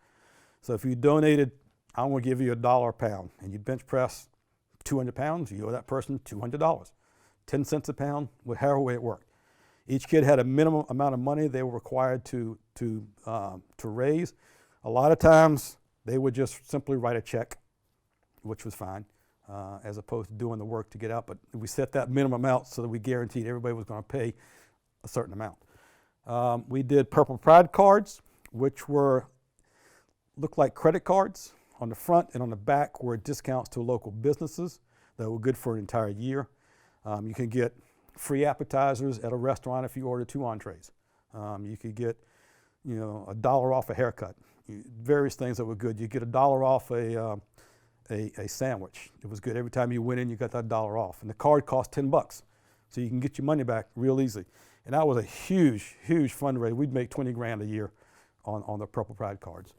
So if you donated, I'm going to give you $1 a pound, and you bench press 200 pounds, you owe that person $200. 10 cents a pound, however way it worked. Each kid had a minimum amount of money they were required to raise. A lot of times they would just simply write a check, which was fine, as opposed to doing the work to get out. But we set that minimum amount so that we guaranteed everybody was going to pay a certain amount. We did Purple Pride cards, which looked like credit cards. On the front and on the back were discounts to local businesses that were good for an entire year. You can get free appetizers at a restaurant if you order 2 entrees. You could get, $1 off a haircut. Various things that were good. You get $1 off a sandwich. It was good. Every time you went in, you got that $1 off. And the card cost $10, so you can get your money back real easy. And that was a huge, huge fundraiser. We'd make 20 grand a year on the Purple Pride cards.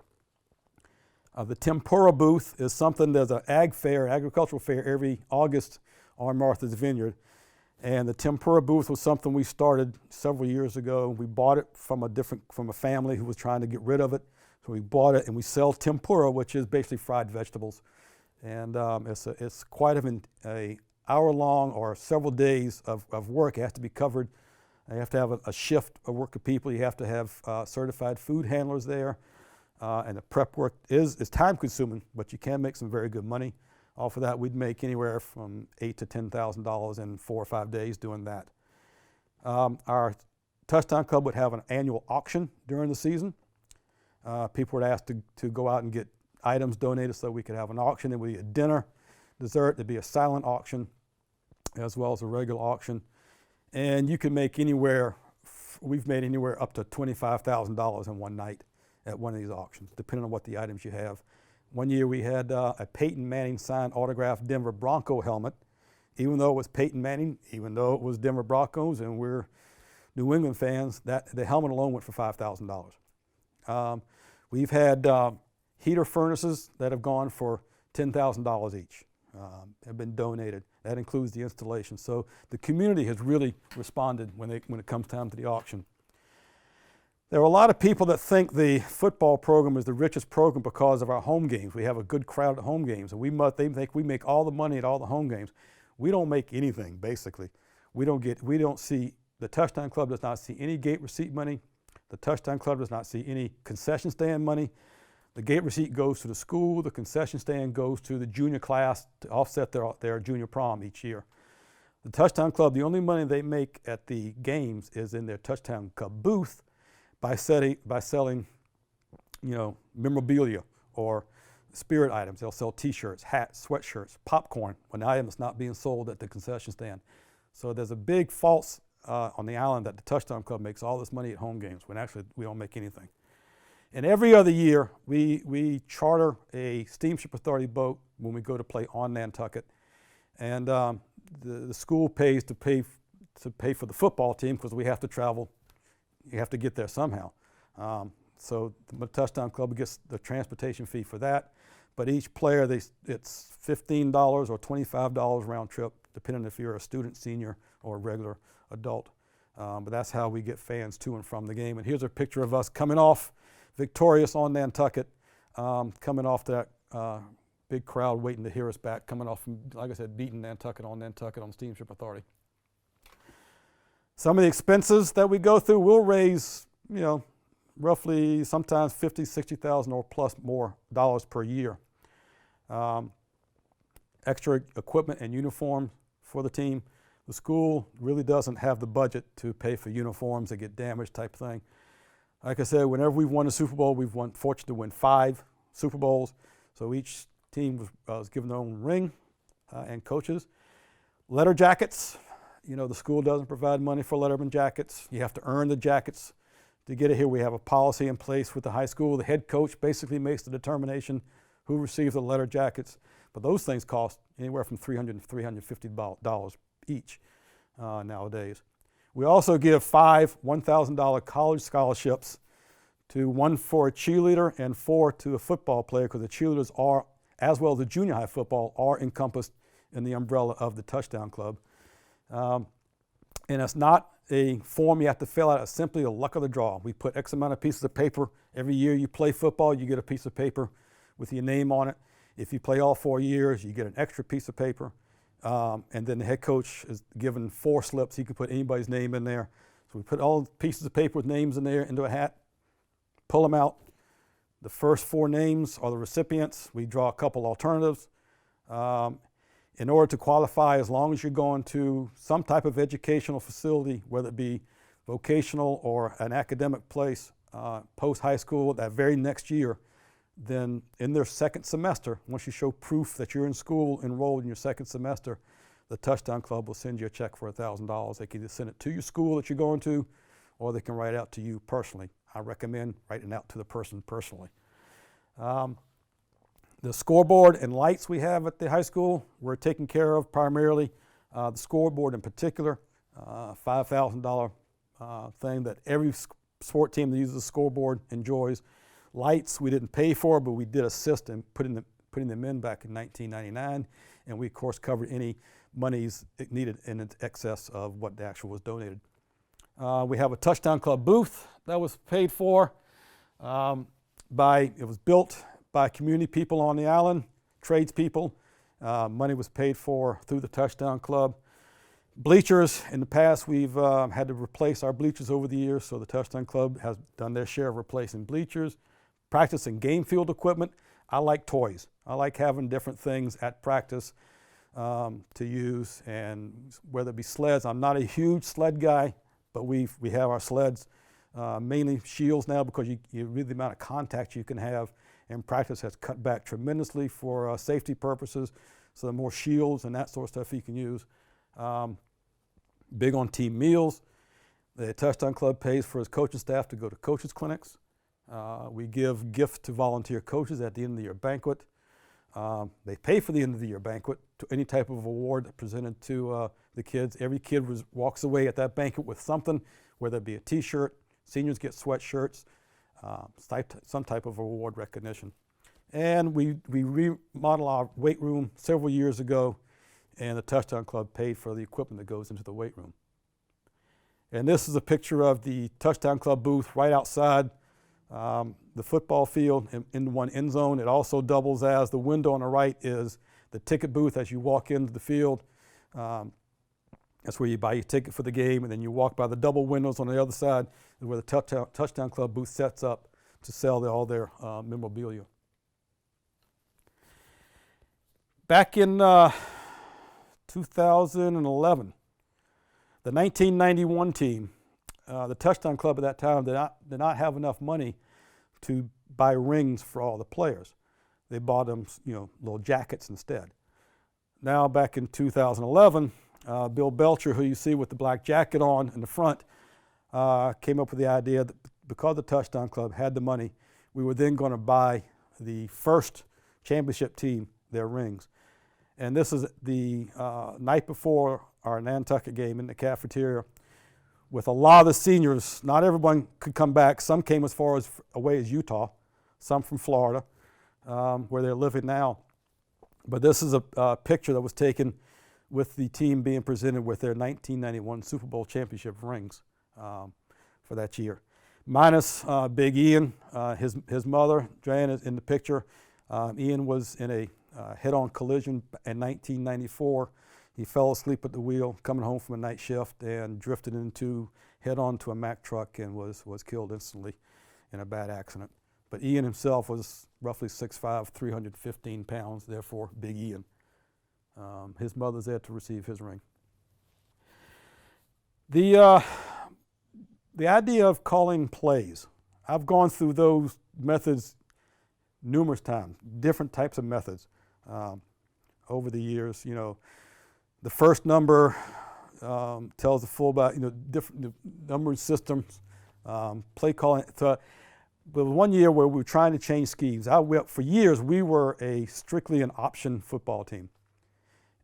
The tempura booth is something, there's an agricultural fair every August on Martha's Vineyard. And the tempura booth was something we started several years ago. We bought it from a family who was trying to get rid of it. So we bought it, and we sell tempura, which is basically fried vegetables. And it's quite an hour-long or several days of work. It has to be covered. You have to have a shift of work of people. You have to have certified food handlers there. And the prep work is time-consuming, but you can make some very good money. Off of that, we'd make anywhere from $8,000 to $10,000 in 4 or 5 days doing that. Our Touchdown Club would have an annual auction during the season. People would ask to go out and get items donated so we could have an auction. There would be a dinner, dessert. There'd be a silent auction as well as a regular auction. And you can make we've made anywhere up to $25,000 in one night at one of these auctions, depending on what the items you have. One year we had a Peyton Manning signed autographed Denver Bronco helmet, even though it was Peyton Manning, even though it was Denver Broncos and we're New England fans, the helmet alone went for $5,000. We've had heater furnaces that have gone for $10,000 each, have been donated. That includes the installation. So the community has really responded when it comes time to the auction. There are a lot of people that think the football program is the richest program because of our home games. We have a good crowd at home games, and they think we make all the money at all the home games. We don't make anything, basically. The Touchdown Club does not see any gate receipt money. The Touchdown Club does not see any concession stand money. The gate receipt goes to the school. The concession stand goes to the junior class to offset their junior prom each year. The Touchdown Club, the only money they make at the games is in their Touchdown Club booth, by selling, memorabilia or spirit items. They'll sell T-shirts, hats, sweatshirts, popcorn when the item is not being sold at the concession stand. So there's a big false on the island that the Touchdown Club makes all this money at home games when actually we don't make anything. And every other year we charter a Steamship Authority boat when we go to play on Nantucket, and the school pays to pay for the football team because we have to travel. You have to get there somehow. So the Touchdown Club gets the transportation fee for that. But each player, it's $15 or $25 round trip, depending if you're a student, senior, or a regular adult. But that's how we get fans to and from the game. And here's a picture of us coming off victorious on Nantucket, coming off that big crowd waiting to hear us back, coming off from, like I said, beating Nantucket on Steamship Authority. Some of the expenses that we go through, we'll raise, roughly sometimes $50,000, $60,000 or plus more dollars per year. Extra equipment and uniforms for the team. The school really doesn't have the budget to pay for uniforms that get damaged type thing. Like I said, whenever we've won a Super Bowl, we've fortunate to win 5 Super Bowls. So each team was given their own ring and coaches. Letter jackets. The school doesn't provide money for letterman jackets. You have to earn the jackets to get it here. We have a policy in place with the high school. The head coach basically makes the determination who receives the letter jackets. But those things cost anywhere from $300 to $350 each nowadays. We also give 5 $1,000 college scholarships, 1 for a cheerleader and 4 to a football player, because the cheerleaders are, as well as the junior high football, are encompassed in the umbrella of the Touchdown Club. And it's not a form you have to fill out. It's simply a luck of the draw. We put X amount of pieces of paper. Every year you play football, you get a piece of paper with your name on it. If you play all 4 years, you get an extra piece of paper. And then the head coach is given 4 slips. He can put anybody's name in there. So we put all the pieces of paper with names in there into a hat, pull them out. The first 4 names are the recipients. We draw a couple alternatives. In order to qualify, as long as you're going to some type of educational facility, whether it be vocational or an academic place, post-high school, that very next year, then in their second semester, once you show proof that you're in school enrolled in your second semester, the Touchdown Club will send you a check for $1,000. They can either send it to your school that you're going to, or they can write it out to you personally. I recommend writing it out to the person personally. The scoreboard and lights we have at the high school, we're taking care of primarily. The scoreboard in particular, $5,000 thing that every sport team that uses a scoreboard enjoys. Lights we didn't pay for, but we did assist in putting them in back in 1999, and we of course covered any monies needed in excess of what the actual was donated. We have a Touchdown Club booth that was paid for it was built by community people on the island, tradespeople. Money was paid for through the Touchdown Club. Bleachers, in the past we've had to replace our bleachers over the years, so the Touchdown Club has done their share of replacing bleachers. Practice and game field equipment. I like toys. I like having different things at practice to use, and whether it be sleds. I'm not a huge sled guy, but we have our sleds, mainly shields now, because the amount of contact you can have in practice has cut back tremendously for safety purposes. So the more shields and that sort of stuff you can use. Big on team meals. The Touchdown Club pays for its coaching staff to go to coaches clinics. We give gifts to volunteer coaches at the end of the year banquet. They pay for the end of the year banquet to any type of award presented to the kids. Every kid walks away at that banquet with something, whether it be a t-shirt, seniors get sweatshirts, some type of award recognition. And we remodeled our weight room several years ago, and the Touchdown Club paid for the equipment that goes into the weight room. And this is a picture of the Touchdown Club booth right outside the football field in one end zone. It also doubles as the window on the right is the ticket booth as you walk into the field. That's where you buy your ticket for the game, and then you walk by the double windows on the other side where the Touchdown Club booth sets up to sell all their memorabilia. Back in 2011, the 1991 team, the Touchdown Club at that time did not have enough money to buy rings for all the players. They bought them, little jackets instead. Now, back in 2011, Bill Belcher, who you see with the black jacket on in the front, came up with the idea that because the Touchdown Club had the money, we were then going to buy the first championship team their rings. And this is the night before our Nantucket game in the cafeteria. With a lot of the seniors, not everyone could come back. Some came as far away as Utah, some from Florida, where they're living now. But this is a picture that was taken with the team being presented with their 1991 Super Bowl championship rings for that year. Minus Big Ian, his mother, Joanne, is in the picture. Ian was in a head-on collision in 1994. He fell asleep at the wheel coming home from a night shift and drifted head-on to a Mack truck and was killed instantly in a bad accident. But Ian himself was roughly 6'5", 315 pounds, therefore Big Ian. His mother's there to receive his ring. The idea of calling plays, I've gone through those methods numerous times, different types of methods over the years. The first number tells the fullback, different numbering systems, play calling. So, but one year where we were trying to change schemes. For years, we were strictly an option football team,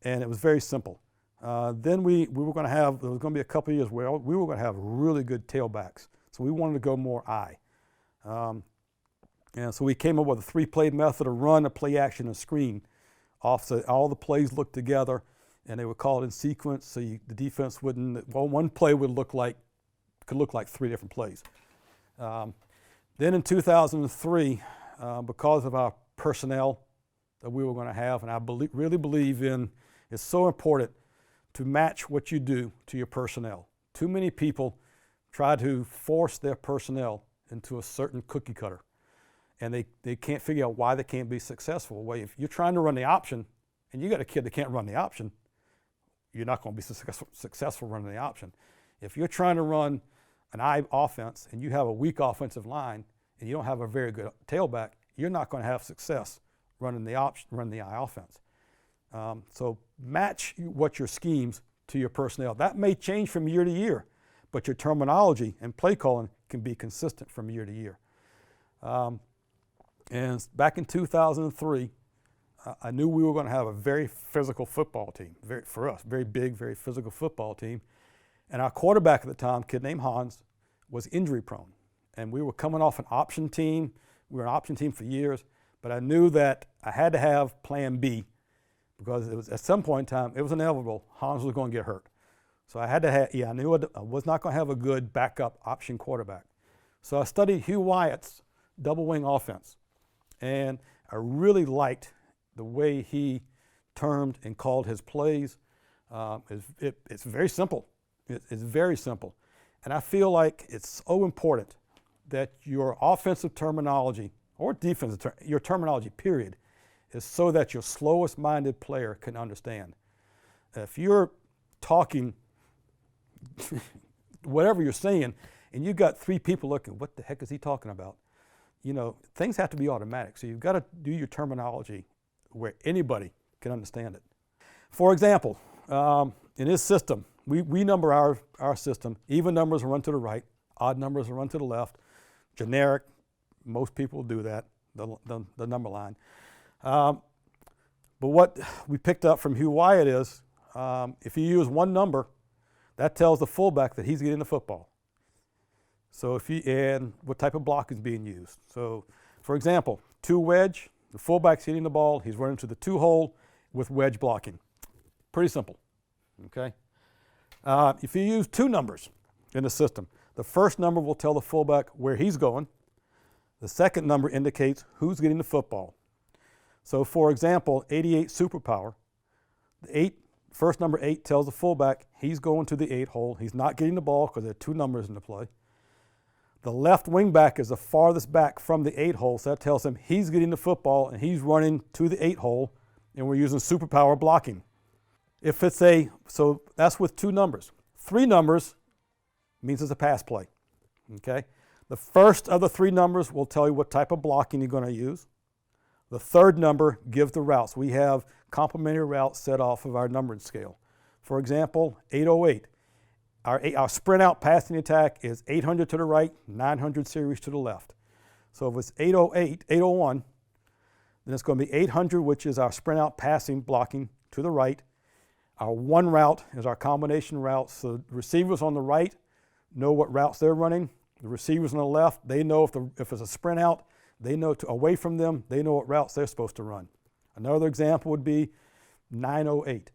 and it was very simple. Then we were going to have, there was going to be a couple of years where we were going to have really good tailbacks. So we wanted to go more I. And so we came up with a 3-play method: a run, a play action, and a screen. So all the plays looked together, and they were called in sequence, so the defense one play could look like 3 different plays. Then in 2003, because of our personnel that we were going to have, and I really believe in It's so important to match what you do to your personnel. Too many people try to force their personnel into a certain cookie cutter, and they can't figure out why they can't be successful. Well, if you're trying to run the option and you got a kid that can't run the option, you're not going to be successful running the option. If you're trying to run an I offense and you have a weak offensive line and you don't have a very good tailback, you're not going to have success running the I offense. So match what your schemes to your personnel. That may change from year to year, but your terminology and play calling can be consistent from year to year. And back in 2003, I knew we were going to have a very physical football team, for us, very big, very physical football team. And our quarterback at the time, a kid named Hans, was injury prone. And we were coming off an option team. We were an option team for years, but I knew that I had to have plan B, because it was, at some point in time, it was inevitable, Hans was going to get hurt. So I had to have, I knew I was not going to have a good backup option quarterback. So I studied Hugh Wyatt's double wing offense, and I really liked the way he termed and called his plays. It's very simple. It's very simple. And I feel like it's so important that your offensive terminology, or defensive, your terminology period, is so that your slowest minded player can understand. If you're talking whatever you're saying and you've got three people looking, what the heck is he talking about? You know, things have to be automatic. So you've got to do your terminology where anybody can understand it. For example, in his system, we number our system. Even numbers are run to the right, odd numbers are run to the left. Generic, most people do that, the number line. But what we picked up from Hugh Wyatt is, if you use one number, that tells the fullback that he's getting the football. So and what type of block is being used. So for example, two wedge, the fullback's hitting the ball, he's running to the two hole with wedge blocking. Pretty simple, okay? If you use two numbers in the system, the first number will tell the fullback where he's going. The second number indicates who's getting the football. So for example, 88 superpower, first number 8 tells the fullback he's going to the 8 hole. He's not getting the ball because there are two numbers in the play. The left wing back is the farthest back from the 8 hole, so that tells him he's getting the football and he's running to the 8 hole, and we're using superpower blocking. So that's with two numbers. Three numbers means it's a pass play, okay? The first of the three numbers will tell you what type of blocking you're going to use. The third number gives the routes. We have complementary routes set off of our numbering scale. For example, 808. Our sprint out passing attack is 800 to the right, 900 series to the left. So if it's 808, 801, then it's going to be 800, which is our sprint out passing blocking to the right. Our one route is our combination route. So the receivers on the right know what routes they're running. The receivers on the left, they know if it's a sprint out, they know away from them, they know what routes they're supposed to run. Another example would be 908.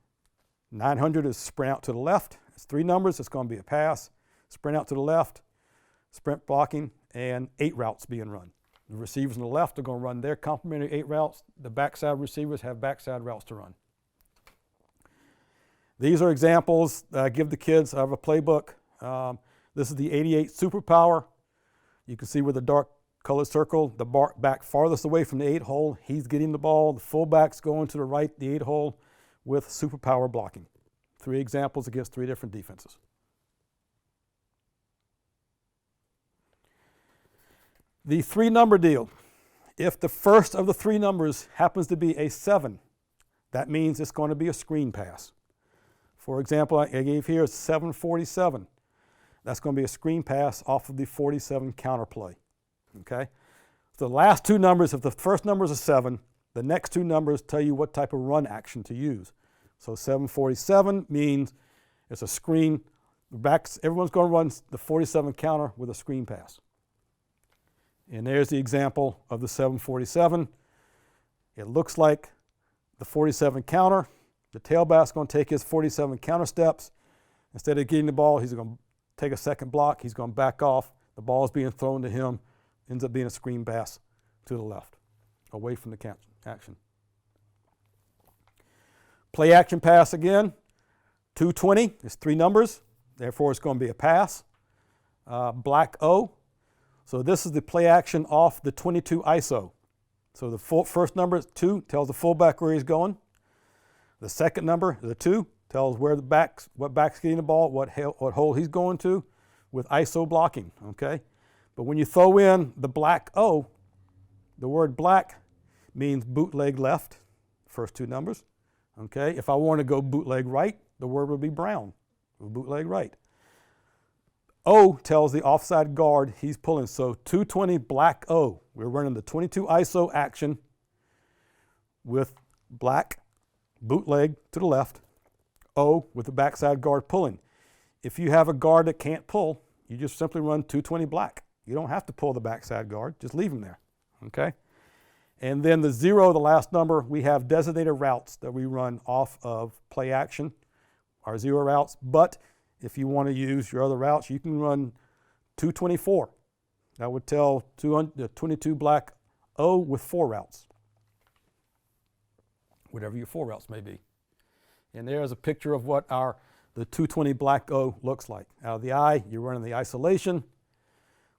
900 is sprint out to the left. It's three numbers. It's going to be a pass, sprint out to the left, sprint blocking, and 8 routes being run. The receivers on the left are going to run their complementary 8 routes. The backside receivers have backside routes to run. These are examples that I give the kids out of a playbook. This is the 88 superpower. You can see with the dark colored circle, the back farthest away from the 8 hole, he's getting the ball. The fullback's going to the right, the 8 hole, with superpower blocking. 3 examples against 3 different defenses. The 3-number deal. If the first of the 3 numbers happens to be a 7, that means it's going to be a screen pass. For example, I gave here 747. That's going to be a screen pass off of the 47 counter play. Okay? So the last 2 numbers, if the first number is a 7, the next 2 numbers tell you what type of run action to use. So 747 means it's a screen. Everyone's going to run the 47 counter with a screen pass. And there's the example of the 747. It looks like the 47 counter. The tailback's going to take his 47 counter steps. Instead of getting the ball, he's going to take a second block. He's going to back off. The ball is being thrown to him. Ends up being a screen pass to the left, away from the action. Play action pass again, 220, it's 3 numbers, therefore it's going to be a pass. Black O, so this is the play action off the 22 ISO. So the first number is 2, tells the fullback where he's going. The second number, the 2, tells where what back's getting the ball, what hole he's going to with ISO blocking, okay? But when you throw in the black O, the word black means bootleg left, first 2 numbers, okay? If I want to go bootleg right, the word would be brown, bootleg right. O tells the offside guard he's pulling, so 220 black O. We're running the 22 ISO action with black, bootleg to the left, O with the backside guard pulling. If you have a guard that can't pull, you just simply run 220 black. You don't have to pull the backside guard, just leave him there, okay? And then the 0, the last number, we have designated routes that we run off of play action, our 0 routes, but if you want to use your other routes, you can run 224. That would tell 22 black O with 4 routes, whatever your 4 routes may be. And there's a picture of what the 220 black O looks like. Out of the I, you're running the isolation,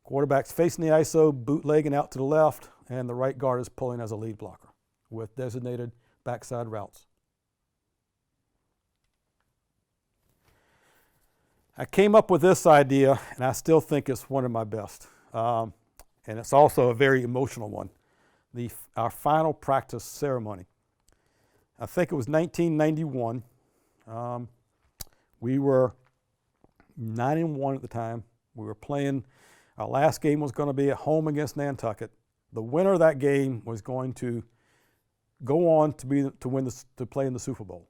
quarterback's facing the ISO, bootlegging out to the left, and the right guard is pulling as a lead blocker with designated backside routes. I came up with this idea, and I still think it's one of my best. And it's also a very emotional one. Our final practice ceremony. I think it was 1991. We were 9-1 at the time. We were playing, our last game was going to be at home against Nantucket. The winner of that game was going to go on to play in the Super Bowl.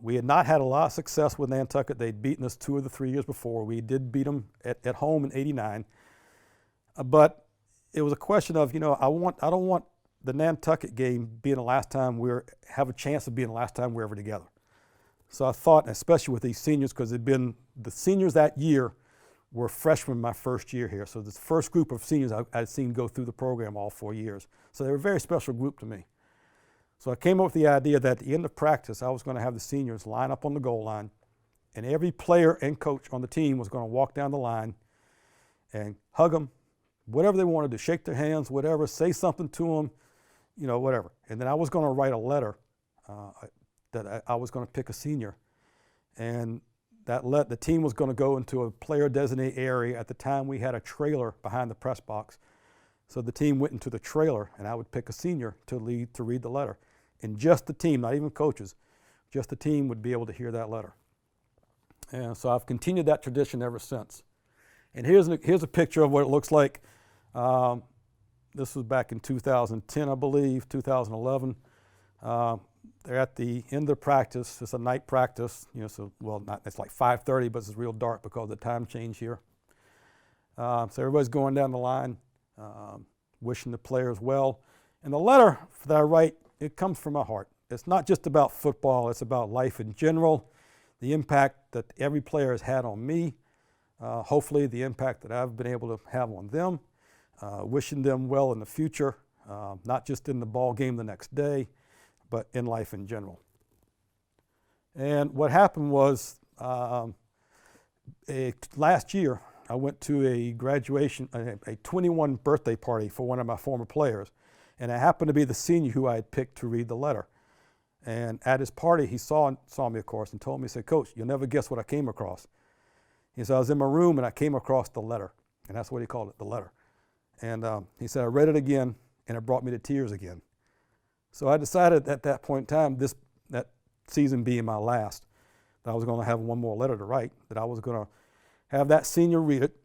We had not had a lot of success with Nantucket. They'd beaten us 2 of the 3 years before. We did beat them at home in '89. But it was a question of, I don't want the Nantucket game being the last time have a chance of being the last time we're ever together. So I thought, especially with these seniors, because the seniors that year were freshmen my first year here. So this first group of seniors I'd seen go through the program all 4 years. So they were a very special group to me. So I came up with the idea that at the end of practice, I was going to have the seniors line up on the goal line, and every player and coach on the team was going to walk down the line and hug them, whatever they wanted to, shake their hands, whatever, say something to them, whatever. And then I was going to write a letter that I was going to pick a senior. And the team was going to go into a player designated area. At the time, we had a trailer behind the press box. So the team went into the trailer, and I would pick a senior to read the letter. And just the team, not even coaches, just the team would be able to hear that letter. And so I've continued that tradition ever since. And here's a picture of what it looks like. This was back in 2010, I believe, 2011. They're at the end of practice. It's a night practice, it's like 5:30, but it's real dark because of the time change here. So everybody's going down the line, wishing the players well. And the letter that I write, it comes from my heart. It's not just about football, it's about life in general, the impact that every player has had on me, hopefully the impact that I've been able to have on them, wishing them well in the future, not just in the ball game the next day, but in life in general. And what happened was last year, I went to a graduation, a 21 birthday party for one of my former players. And it happened to be the senior who I had picked to read the letter. And at his party, he saw me, of course, and told me, he said, "Coach, you'll never guess what I came across." He said, "I was in my room and I came across the letter." And that's what he called it, the letter. And he said, "I read it again and it brought me to tears again." So I decided at that point in time, that season being my last, that I was going to have one more letter to write, that I was going to have that senior read it,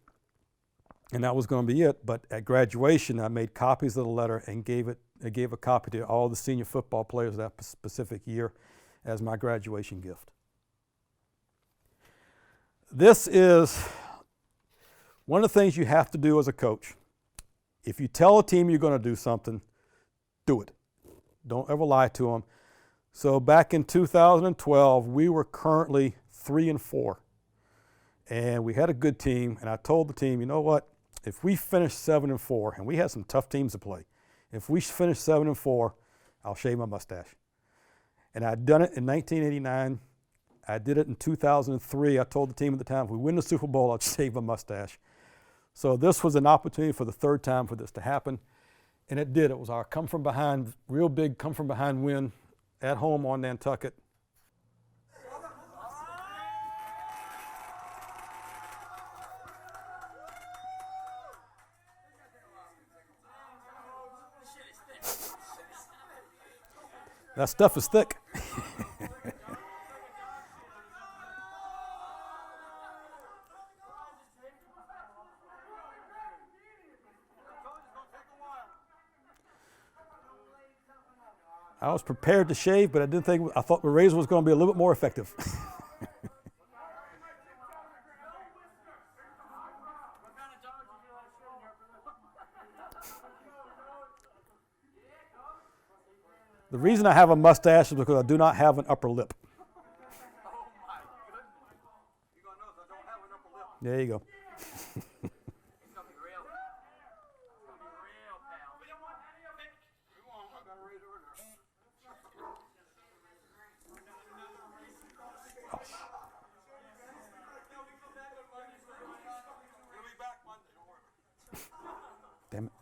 and that was going to be it. But at graduation, I made copies of the letter and gave a copy to all the senior football players that specific year as my graduation gift. This is one of the things you have to do as a coach. If you tell a team you're going to do something, do it. Don't ever lie to them. So back in 2012, we were currently 3-4. And we had a good team, and I told the team, you know what? If we finish 7-4, and we had some tough teams to play, if we finish 7-4, I'll shave my mustache. And I'd done it in 1989. I did it in 2003. I told the team at the time, if we win the Super Bowl, I'll shave my mustache. So this was an opportunity for the third time for this to happen. And it did. It was our come from behind, real big come from behind win at home on Nantucket. That stuff is thick. I was prepared to shave, but I thought the razor was going to be a little bit more effective. The reason I have a mustache is because I do not have an upper lip. There you go. Damn it.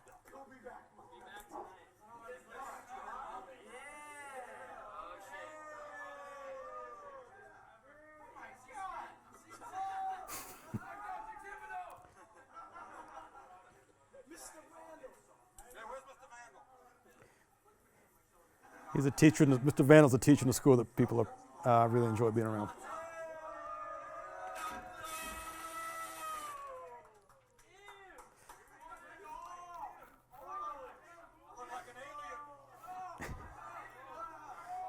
He's a teacher, Mr. Vandal's a teacher in the school that people really enjoy being around.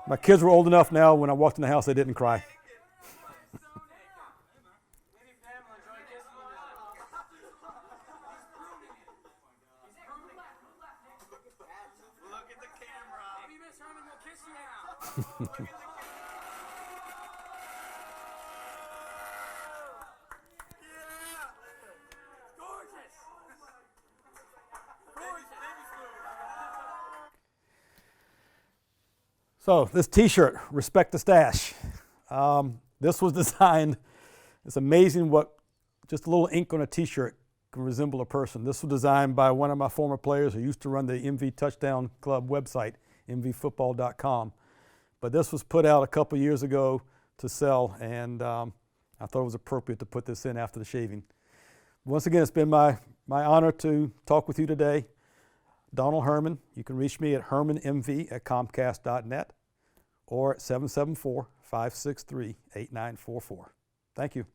My kids were old enough now, when I walked in the house, they didn't cry. Look at the camera. Maybe Miss Herman will kiss you now. Look at the camera. Yeah. Gorgeous. Gorgeous. So this T-shirt, Respect the Stash. This was designed, it's amazing what just a little ink on a T-shirt can resemble a person. This was designed by one of my former players who used to run the MV Touchdown Club website, mvfootball.com. But this was put out a couple years ago to sell, and I thought it was appropriate to put this in after the shaving. Once again, it's been my honor to talk with you today. Donald Herman. You can reach me at hermanmv@comcast.net or at 774-563-8944. Thank you.